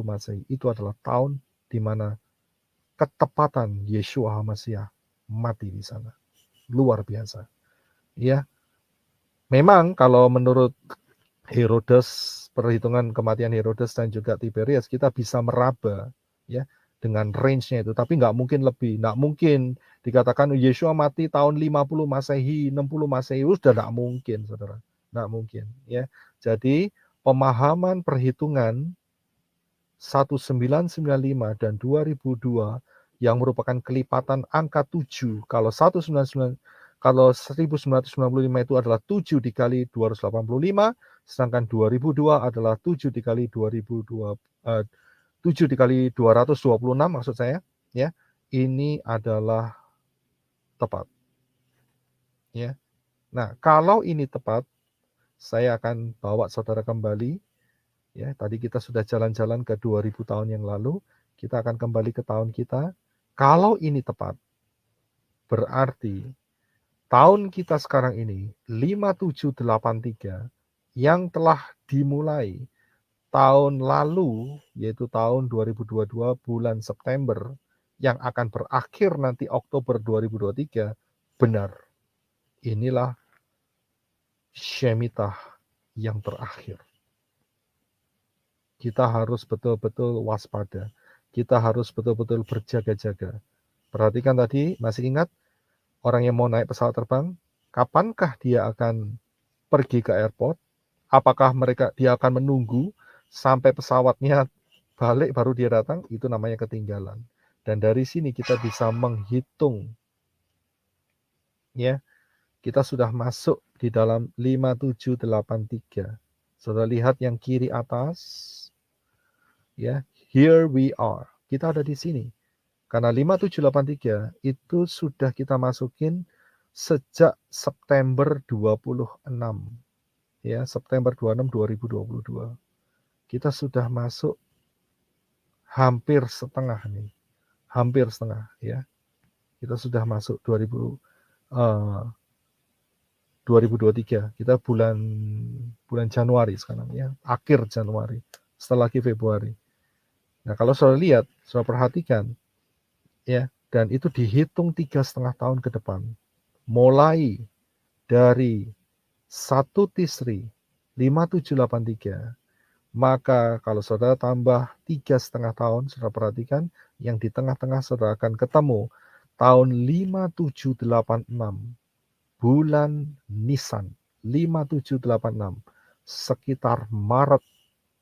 Masehi. Itu adalah tahun di mana ketepatan Yeshua HaMashiach mati di sana. Luar biasa. Ya. Memang kalau menurut Herodes, perhitungan kematian Herodes dan juga Tiberius, kita bisa meraba ya dengan range-nya itu, tapi nggak mungkin lebih. Nggak mungkin dikatakan Yeshua mati tahun 50 Masehi, 60 Masehi, sudah nggak mungkin, Saudara. Nggak mungkin, ya. Jadi, pemahaman perhitungan 1995 dan 2002 yang merupakan kelipatan angka 7. Kalau 1995 itu adalah 7 dikali 285, sedangkan 2002 adalah 7 dikali 7 dikali 226 maksud saya, ya. Ini adalah tepat. Ya. Nah, kalau ini tepat, saya akan bawa saudara kembali. Ya, tadi kita sudah jalan-jalan ke 2000 tahun yang lalu, kita akan kembali ke tahun kita. Kalau ini tepat, berarti tahun kita sekarang ini 5783 yang telah dimulai tahun lalu, yaitu tahun 2022 bulan September, yang akan berakhir nanti Oktober 2023, benar. Inilah Shemitah yang terakhir. Kita harus betul-betul waspada. Kita harus betul-betul berjaga-jaga. Perhatikan tadi, masih ingat orang yang mau naik pesawat terbang, kapankah dia akan pergi ke airport? Apakah dia akan menunggu sampai pesawatnya balik baru dia datang? Itu namanya ketinggalan. Dan dari sini kita bisa menghitung. Ya, kita sudah masuk di dalam 5783. Saudara lihat yang kiri atas. Ya, here we are. Kita ada di sini. Karena 5783 itu sudah kita masukin sejak September 26, ya, September 26, 2022. Kita sudah masuk hampir setengah nih, hampir setengah ya. Kita sudah masuk 2023. Kita bulan Januari sekarang ya, akhir Januari, setelah lagi Februari. Nah, kalau saudara lihat, saudara perhatikan ya, dan itu dihitung 3,5 tahun ke depan. Mulai dari 1 Tisri 5783, maka kalau saudara tambah 3,5 tahun, saudara perhatikan yang di tengah-tengah saudara akan ketemu tahun 5786, bulan Nisan 5786, sekitar Maret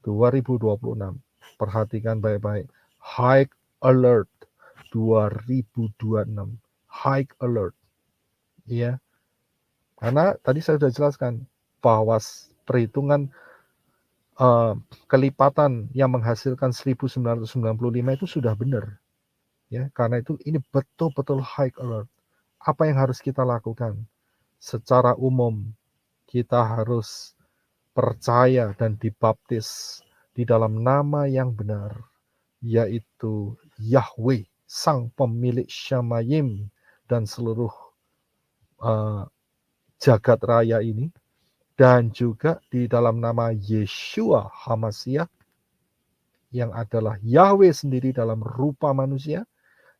2026. Perhatikan baik-baik. High alert 2026. High alert. Ya. Karena tadi saya sudah jelaskan bahwa perhitungan kelipatan yang menghasilkan 1995 itu sudah benar. Ya, karena itu ini betul-betul high alert. Apa yang harus kita lakukan? Secara umum kita harus percaya dan dibaptis di dalam nama yang benar, yaitu Yahweh, Sang Pemilik Syamayim dan seluruh jagat raya ini, dan juga di dalam nama Yeshua HaMashiach yang adalah Yahweh sendiri dalam rupa manusia,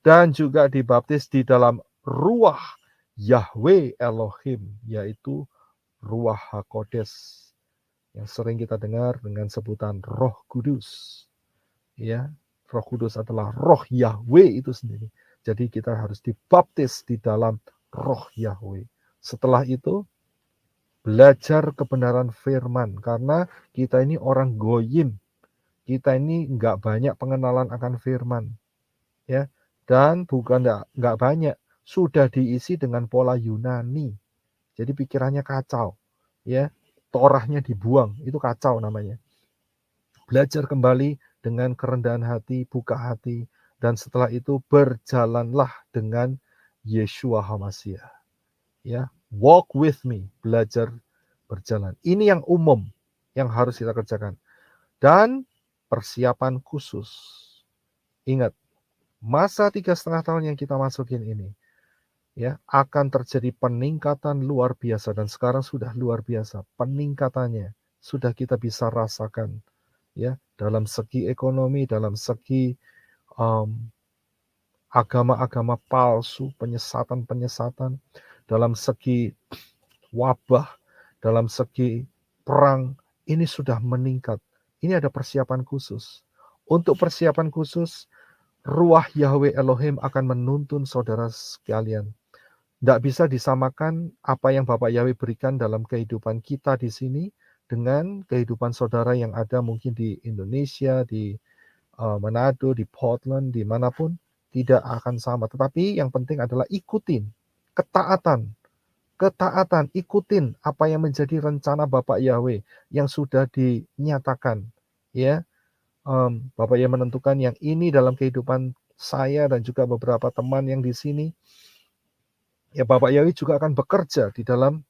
dan juga dibaptis di dalam Ruach Yahweh Elohim, yaitu Ruach HaKodesh yang sering kita dengar dengan sebutan Roh Kudus. Ya, Roh Kudus adalah Roh Yahweh itu sendiri. Jadi kita harus dibaptis di dalam Roh Yahweh. Setelah itu belajar kebenaran firman, karena kita ini orang goyim. Kita ini nggak banyak pengenalan akan firman. Ya, dan bukan nggak banyak, sudah diisi dengan pola Yunani. Jadi pikirannya kacau. Ya, Torahnya dibuang, itu kacau namanya. Belajar kembali dengan kerendahan hati, buka hati, dan setelah itu berjalanlah dengan Yeshua HaMashiach. Ya, walk with me, belajar berjalan. Ini yang umum yang harus kita kerjakan. Dan persiapan khusus. Ingat, masa 3,5 tahun yang kita masukin ini, ya, akan terjadi peningkatan luar biasa, dan sekarang sudah luar biasa peningkatannya, sudah kita bisa rasakan, ya, dalam segi ekonomi, dalam segi agama-agama palsu, penyesatan-penyesatan, dalam segi wabah, dalam segi perang, ini sudah meningkat. Ini ada persiapan khusus. Untuk persiapan khusus, Ruach Yahweh Elohim akan menuntun saudara sekalian. Tidak bisa disamakan apa yang Bapak Yahweh berikan dalam kehidupan kita di sini dengan kehidupan saudara yang ada mungkin di Indonesia, di Manado, di Portland, dimanapun, tidak akan sama. Tetapi yang penting adalah ikutin, ketaatan, ikutin apa yang menjadi rencana Bapak Yahweh yang sudah dinyatakan. Ya, Bapak Yahweh menentukan yang ini dalam kehidupan saya dan juga beberapa teman yang di sini. Ya, Bapak Yahweh juga akan bekerja di dalam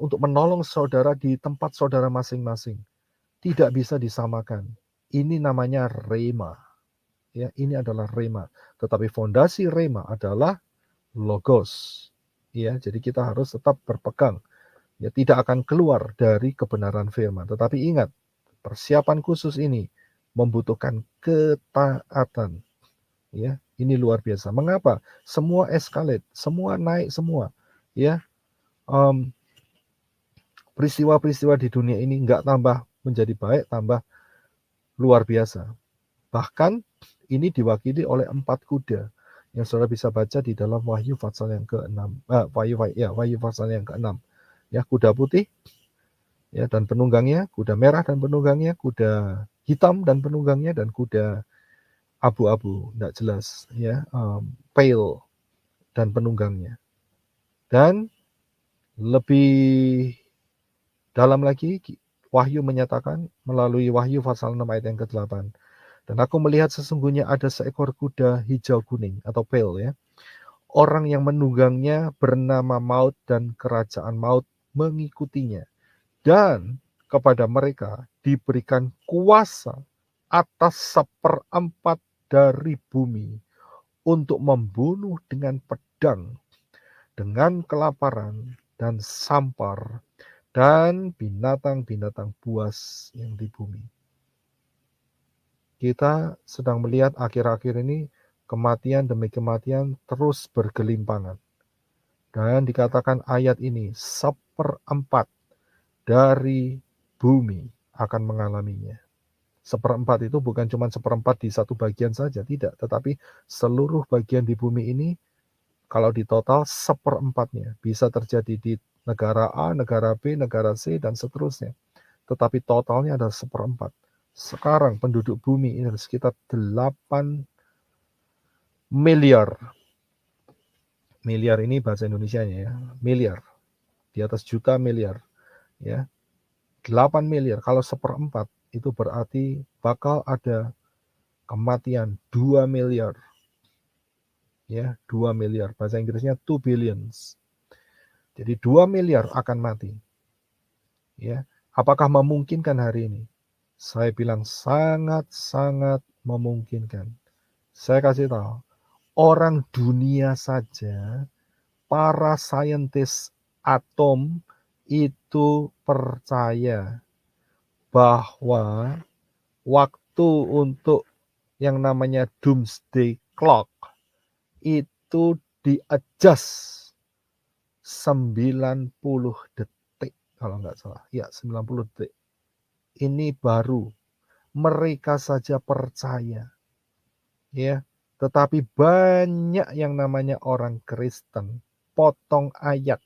untuk menolong saudara di tempat saudara masing-masing. Tidak bisa disamakan. Ini namanya rema. Ya, ini adalah rema. Tetapi fondasi rema adalah logos. Ya, jadi kita harus tetap berpegang. Ya, tidak akan keluar dari kebenaran firman. Tetapi ingat, persiapan khusus ini membutuhkan ketaatan. Ya, ini luar biasa. Mengapa? Semua escalate, semua naik semua. Ya, peristiwa-peristiwa di dunia ini nggak tambah menjadi baik, tambah luar biasa. Bahkan ini diwakili oleh 4 kuda yang saudara bisa baca di dalam Wahyu pasal yang ke-6. Wahyu pasal yang ke-6. Ya, kuda putih ya dan penunggangnya, kuda merah dan penunggangnya, kuda hitam dan penunggangnya, dan kuda abu-abu, tidak jelas ya, pale dan penunggangnya. Dan lebih dalam lagi Wahyu menyatakan melalui Wahyu pasal 6 ayat yang ke-8, Dan aku melihat sesungguhnya ada seekor kuda hijau kuning atau pale ya. Orang yang menunggangnya bernama Maut dan kerajaan Maut mengikutinya. Dan kepada mereka diberikan kuasa atas 1/4 dari bumi untuk membunuh dengan pedang, dengan kelaparan dan sampar, dan binatang-binatang buas yang di bumi. Kita sedang melihat akhir-akhir ini kematian demi kematian terus bergelimpangan. Dan dikatakan ayat ini 1/4 dari bumi akan mengalaminya. 1/4 itu bukan cuma 1/4 di satu bagian saja, tidak. Tetapi seluruh bagian di bumi ini kalau di total 1/4-nya. Bisa terjadi di negara A, negara B, negara C, dan seterusnya. Tetapi totalnya adalah 1/4. Sekarang penduduk bumi ini ada sekitar 8 miliar. Miliar ini bahasa Indonesianya ya, miliar. Di atas juta miliar. Ya, 8 miliar. Kalau 1/4 itu berarti bakal ada kematian 2 miliar. Ya, 2 miliar. Bahasa Inggrisnya 2 billions. Jadi 2 miliar akan mati. Ya, apakah memungkinkan hari ini? Saya bilang sangat-sangat memungkinkan. Saya kasih tahu, orang dunia saja, para saintis atom itu percaya bahwa waktu untuk yang namanya doomsday clock itu di-adjust 90 detik kalau nggak salah. Ya, 90 detik. Ini baru. Mereka saja percaya. Ya, tetapi banyak yang namanya orang Kristen potong ayat.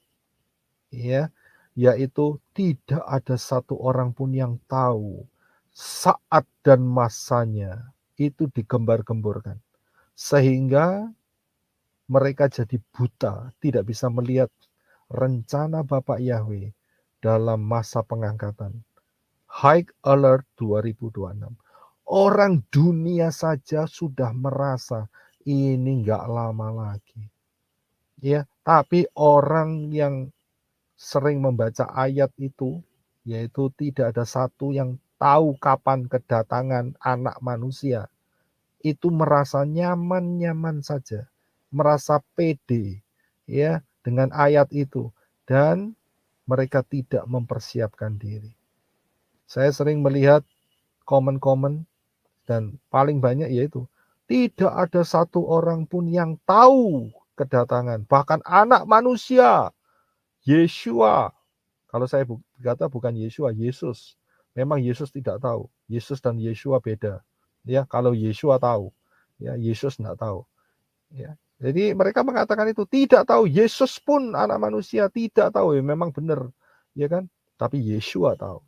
Ya, yaitu tidak ada satu orang pun yang tahu saat dan masanya itu digembar-gemborkan. Sehingga mereka jadi buta, tidak bisa melihat rencana Bapak Yahweh dalam masa pengangkatan. High Alert 2026. Orang dunia saja sudah merasa ini nggak lama lagi. Ya, tapi orang yang sering membaca ayat itu, yaitu tidak ada satu yang tahu kapan kedatangan anak manusia, itu merasa nyaman-nyaman saja, merasa pede ya dengan ayat itu, dan mereka tidak mempersiapkan diri. Saya sering melihat komen-komen dan paling banyak yaitu tidak ada satu orang pun yang tahu kedatangan bahkan anak manusia Yeshua. Kalau saya berkata bukan Yeshua, Yesus. Memang Yesus tidak tahu. Yesus dan Yeshua beda. Ya, kalau Yeshua tahu, ya Yesus tidak tahu. Ya. Jadi mereka mengatakan itu tidak tahu. Yesus pun anak manusia tidak tahu. Ya, memang benar, ya kan? Tapi Yeshua tahu.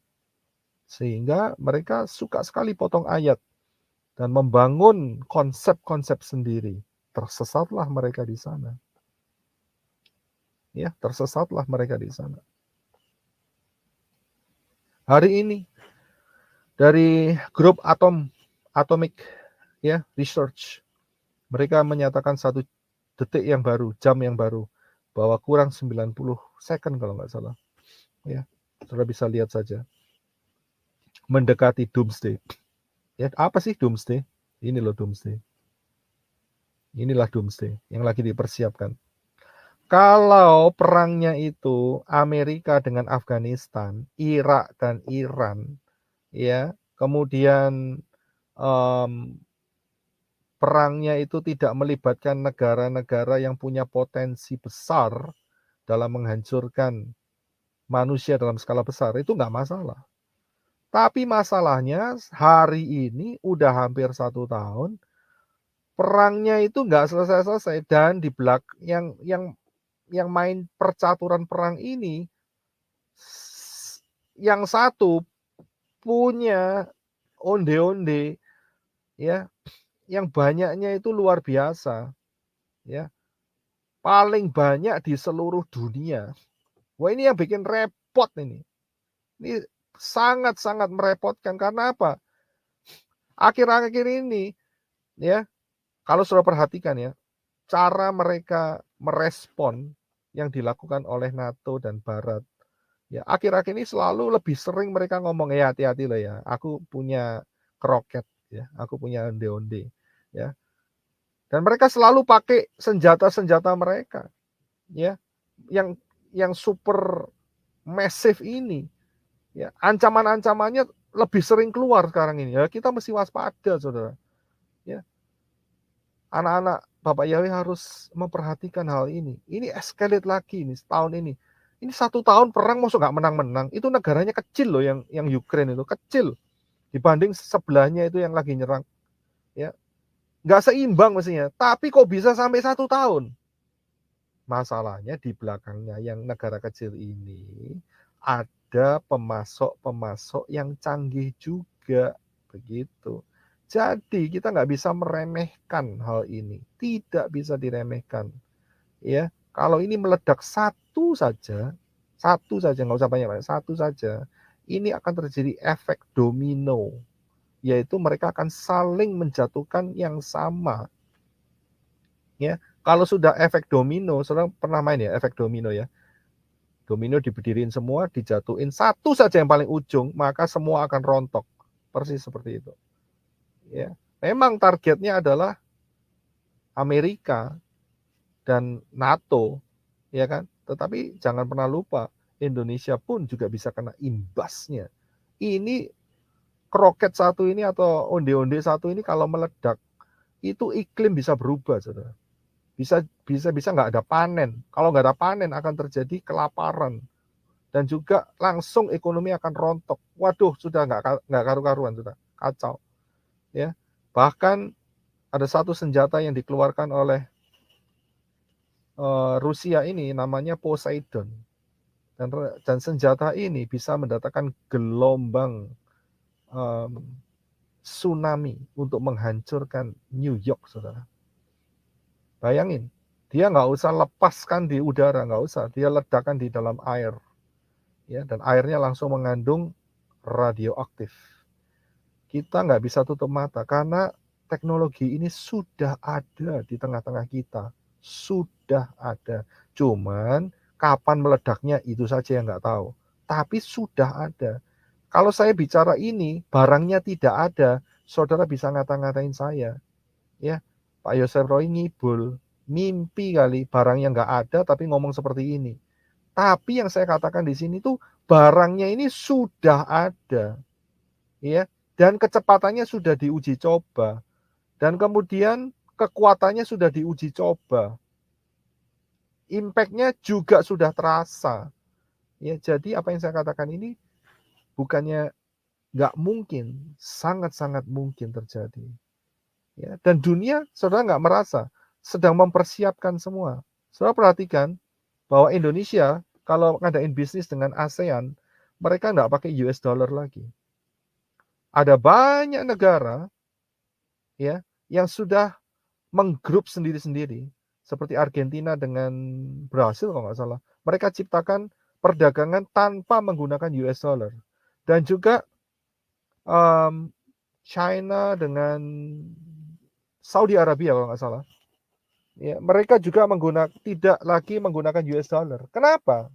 Sehingga mereka suka sekali potong ayat dan membangun konsep-konsep sendiri. Tersesatlah mereka di sana. Ya, tersesatlah mereka di sana. Hari ini dari grup Atomic ya Research, mereka menyatakan 1 detik yang baru, jam yang baru, bahwa kurang 90 second kalau nggak salah. Ya, Saudara bisa lihat saja. Mendekati doomsday. Ya, apa sih doomsday? Ini loh doomsday. Inilah doomsday yang lagi dipersiapkan. Kalau perangnya itu Amerika dengan Afghanistan, Irak dan Iran, ya, kemudian perangnya itu tidak melibatkan negara-negara yang punya potensi besar dalam menghancurkan manusia dalam skala besar, itu nggak masalah. Tapi masalahnya hari ini udah hampir 1 tahun, perangnya itu nggak selesai-selesai dan di yang main percaturan perang ini, yang satu punya onde-onde, ya, yang banyaknya itu luar biasa, ya, paling banyak di seluruh dunia. Wah, ini yang bikin repot ini. Ini sangat-sangat merepotkan karena apa? Akhir-akhir ini ya, kalau sudah perhatikan ya, cara mereka merespon yang dilakukan oleh NATO dan Barat, ya akhir-akhir ini selalu lebih sering mereka ngomong, "Ya hati-hati loh ya, aku punya kroket ya, aku punya onde-onde," ya. Dan mereka selalu pakai senjata-senjata mereka, ya, yang super massive ini, ya. Ancaman-ancamannya lebih sering keluar sekarang ini, ya kita mesti waspada Saudara, ya. Anak-anak Bapak Yahweh harus memperhatikan hal ini. Ini escalate lagi nih setahun ini. Ini 1 tahun perang masa nggak menang-menang, itu negaranya kecil loh yang Ukraine itu, kecil. Dibanding sebelahnya itu yang lagi nyerang, ya. Nggak seimbang mestinya, tapi kok bisa sampai 1 tahun? Masalahnya di belakangnya yang negara kecil ini, ada pemasok-pemasok yang canggih juga, begitu. Jadi kita nggak bisa meremehkan hal ini, tidak bisa diremehkan, ya. Kalau ini meledak satu saja, nggak usah banyak-banyak, satu saja, ini akan terjadi efek domino, yaitu mereka akan saling menjatuhkan yang sama, ya. Kalau sudah efek domino, Saudara pernah main ya efek domino ya? Domino diberdiriin semua, dijatuhin satu saja yang paling ujung, maka semua akan rontok. Persis seperti itu. Ya. Memang targetnya adalah Amerika dan NATO, ya kan? Tetapi jangan pernah lupa, Indonesia pun juga bisa kena imbasnya. Ini kroket satu ini atau onde-onde satu ini kalau meledak, itu iklim bisa berubah, Saudara. Bisa nggak ada panen. Kalau nggak ada panen akan terjadi kelaparan. Dan juga langsung ekonomi akan rontok. Waduh, sudah nggak karu-karuan, sudah kacau. Ya, bahkan ada satu senjata yang dikeluarkan oleh Rusia ini namanya Poseidon. Dan senjata ini bisa mendatangkan gelombang tsunami untuk menghancurkan New York, Saudara. Bayangin, dia nggak usah lepaskan di udara, nggak usah, dia ledakan di dalam air, ya, dan airnya langsung mengandung radioaktif. Kita nggak bisa tutup mata karena teknologi ini sudah ada di tengah-tengah kita, sudah ada. Cuman kapan meledaknya itu saja yang nggak tahu. Tapi sudah ada. Kalau saya bicara ini, barangnya tidak ada, saudara bisa ngata-ngatain saya. Ya, Pak Yosef Roy ngibul, mimpi kali barangnya nggak ada tapi ngomong seperti ini. Tapi yang saya katakan di sini tuh barangnya ini sudah ada, ya, dan kecepatannya sudah diuji coba, dan kemudian kekuatannya sudah diuji coba, impact-nya juga sudah terasa, ya. Jadi apa yang saya katakan ini bukannya nggak mungkin, sangat-sangat mungkin terjadi, ya. Dan dunia saudara nggak merasa, sedang mempersiapkan semua. Saudara perhatikan bahwa Indonesia kalau ngadain bisnis dengan ASEAN, mereka nggak pakai US dollar lagi. Ada banyak negara, ya, yang sudah menggrup sendiri-sendiri, seperti Argentina dengan Brasil kalau nggak salah. Mereka ciptakan perdagangan tanpa menggunakan US dollar. Dan juga China dengan Saudi Arabia kalau nggak salah. Ya, mereka juga tidak lagi menggunakan US dollar. Kenapa?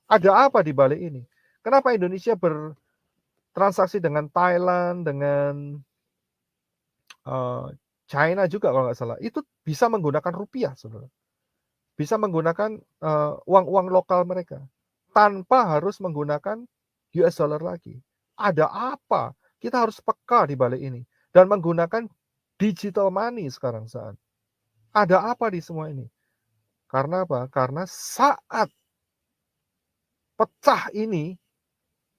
Ada apa di balik ini? Kenapa Indonesia bertransaksi dengan Thailand, dengan China juga kalau nggak salah, itu bisa menggunakan rupiah, Saudara. Bisa menggunakan uang-uang lokal mereka tanpa harus menggunakan US dollar lagi. Ada apa? Kita harus peka di balik ini dan menggunakan digital money sekarang saat. Ada apa di semua ini? Karena apa? Karena saat pecah ini,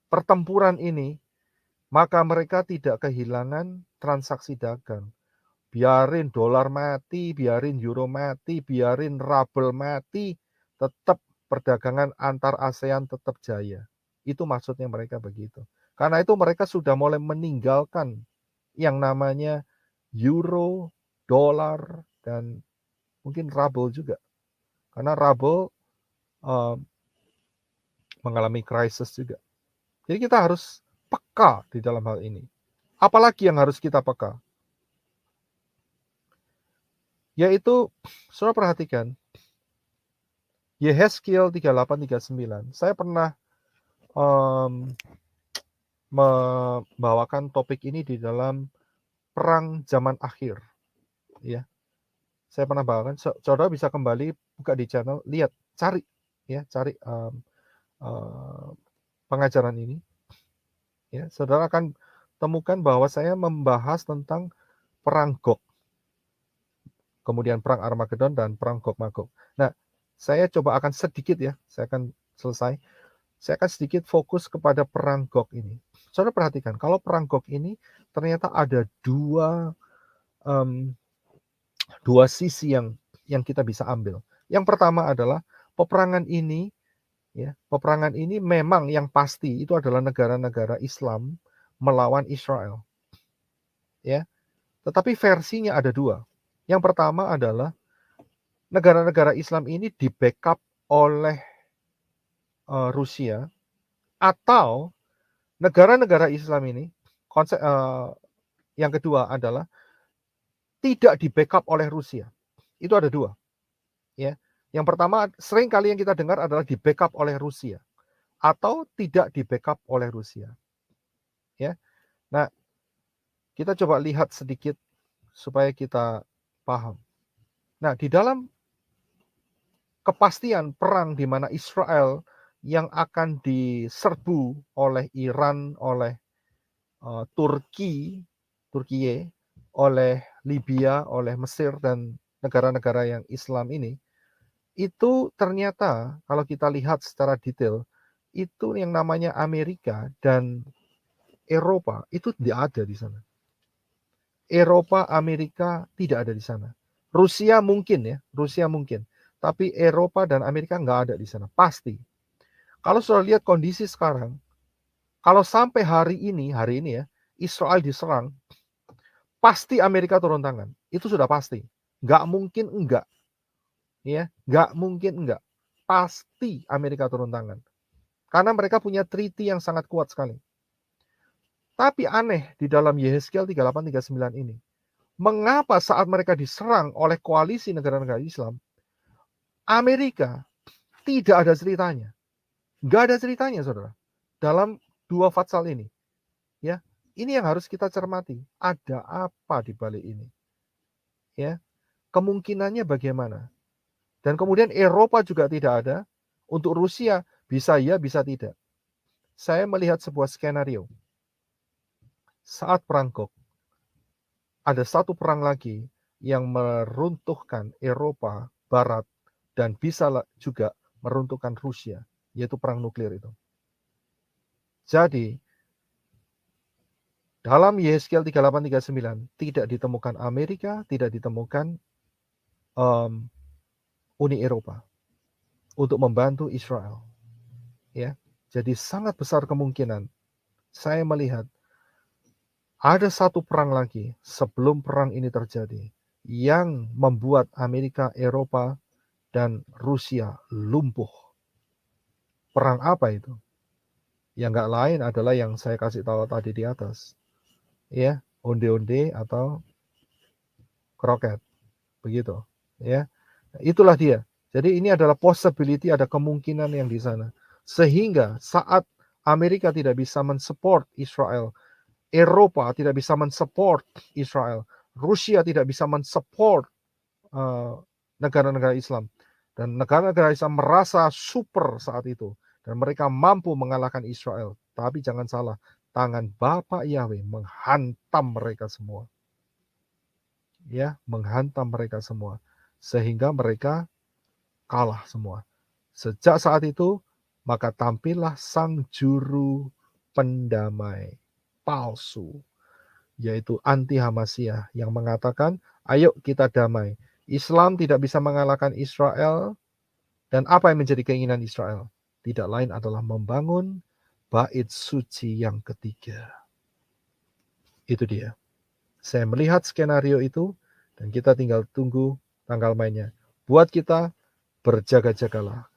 pertempuran ini, maka mereka tidak kehilangan transaksi dagang. Biarin dolar mati, biarin euro mati, biarin ruble mati, tetap perdagangan antar ASEAN tetap jaya. Itu maksudnya mereka begitu. Karena itu mereka sudah mulai meninggalkan yang namanya euro, dolar, dan mungkin ruble juga. Karena ruble mengalami krisis juga. Jadi kita harus peka di dalam hal ini. Apalagi yang harus kita peka? Yaitu, saudara perhatikan, Yehezkiel 38-39. Saya pernah membawakan topik ini di dalam perang zaman akhir. Ya, saya pernah bawakan. Saudara bisa kembali buka di channel, lihat, cari, ya, cari pengajaran ini. Ya, saudara akan temukan bahwa saya membahas tentang perang Gog, kemudian perang Armageddon dan perang Gog-Magog. Nah, saya coba akan sedikit ya, saya akan selesai. Saya akan sedikit fokus kepada perang Gog ini. Saudara perhatikan, kalau perang Gog ini ternyata ada dua sisi yang kita bisa ambil. Yang pertama adalah peperangan ini, ya, peperangan ini memang yang pasti itu adalah negara-negara Islam melawan Israel, ya. Tetapi versinya ada dua. Yang pertama adalah negara-negara Islam ini di backup oleh Rusia, atau negara-negara Islam ini konsep yang kedua adalah tidak di backup oleh Rusia. Itu ada dua, ya. Yang pertama sering kali yang kita dengar adalah di backup oleh Rusia atau tidak di backup oleh Rusia, ya. Nah, kita coba lihat sedikit supaya kita paham. Nah, di dalam kepastian perang di mana Israel yang akan diserbu oleh Iran, oleh Turki, oleh Libya, oleh Mesir dan negara-negara yang Islam ini, itu ternyata kalau kita lihat secara detail, itu yang namanya Amerika dan Eropa itu tidak ada di sana. Eropa, Amerika tidak ada di sana. Rusia mungkin ya, Rusia mungkin. Tapi Eropa dan Amerika nggak ada di sana, pasti. Kalau sudah lihat kondisi sekarang, kalau sampai hari ini ya, Israel diserang, pasti Amerika turun tangan. Itu sudah pasti. Nggak mungkin enggak. Ya, nggak mungkin enggak. Pasti Amerika turun tangan. Karena mereka punya treaty yang sangat kuat sekali. Tapi aneh di dalam Yehezkiel 38-39 ini, mengapa saat mereka diserang oleh koalisi negara-negara Islam, Amerika tidak ada ceritanya. Nggak ada ceritanya, saudara. Dalam dua fatsal ini. Ya, ini yang harus kita cermati. Ada apa di balik ini? Ya, kemungkinannya bagaimana? Dan kemudian Eropa juga tidak ada. Untuk Rusia, bisa ya, bisa tidak. Saya melihat sebuah skenario. Saat perang Gog, ada satu perang lagi yang meruntuhkan Eropa Barat dan bisa juga meruntuhkan Rusia, yaitu perang nuklir itu. Jadi, dalam Yehezkiel 38-39 tidak ditemukan Amerika, tidak ditemukan Uni Eropa untuk membantu Israel. Ya, jadi sangat besar kemungkinan saya melihat ada satu perang lagi sebelum perang ini terjadi yang membuat Amerika, Eropa, dan Rusia lumpuh. Perang apa itu? Yang nggak lain adalah yang saya kasih tahu tadi di atas. Ya, onde-onde atau kroket. Begitu. Ya, itulah dia. Jadi ini adalah possibility, ada kemungkinan yang di sana. Sehingga saat Amerika tidak bisa mensupport Israel, Eropa tidak bisa mensupport Israel, Rusia tidak bisa mensupport negara-negara Islam, dan negara-negara Islam merasa super saat itu, dan mereka mampu mengalahkan Israel. Tapi jangan salah, tangan Bapa Yahweh menghantam mereka semua. Ya, menghantam mereka semua. Sehingga mereka kalah semua. Sejak saat itu, maka tampillah sang juru pendamai palsu, yaitu anti-Hamasyah yang mengatakan, ayo kita damai. Islam tidak bisa mengalahkan Israel, dan apa yang menjadi keinginan Israel? Tidak lain adalah membangun bait suci yang ketiga. Itu dia. Saya melihat skenario itu, dan kita tinggal tunggu tanggal mainnya. Buat kita, berjaga-jagalah.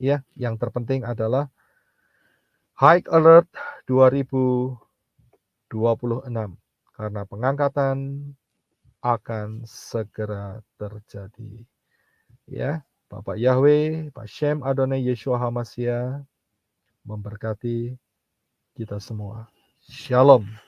Ya, yang terpenting adalah High Alert 2000 26. Karena pengangkatan akan segera terjadi. Ya, Bapak Yahweh, Bashem Adonai Yeshua HaMashiach memberkati kita semua. Shalom.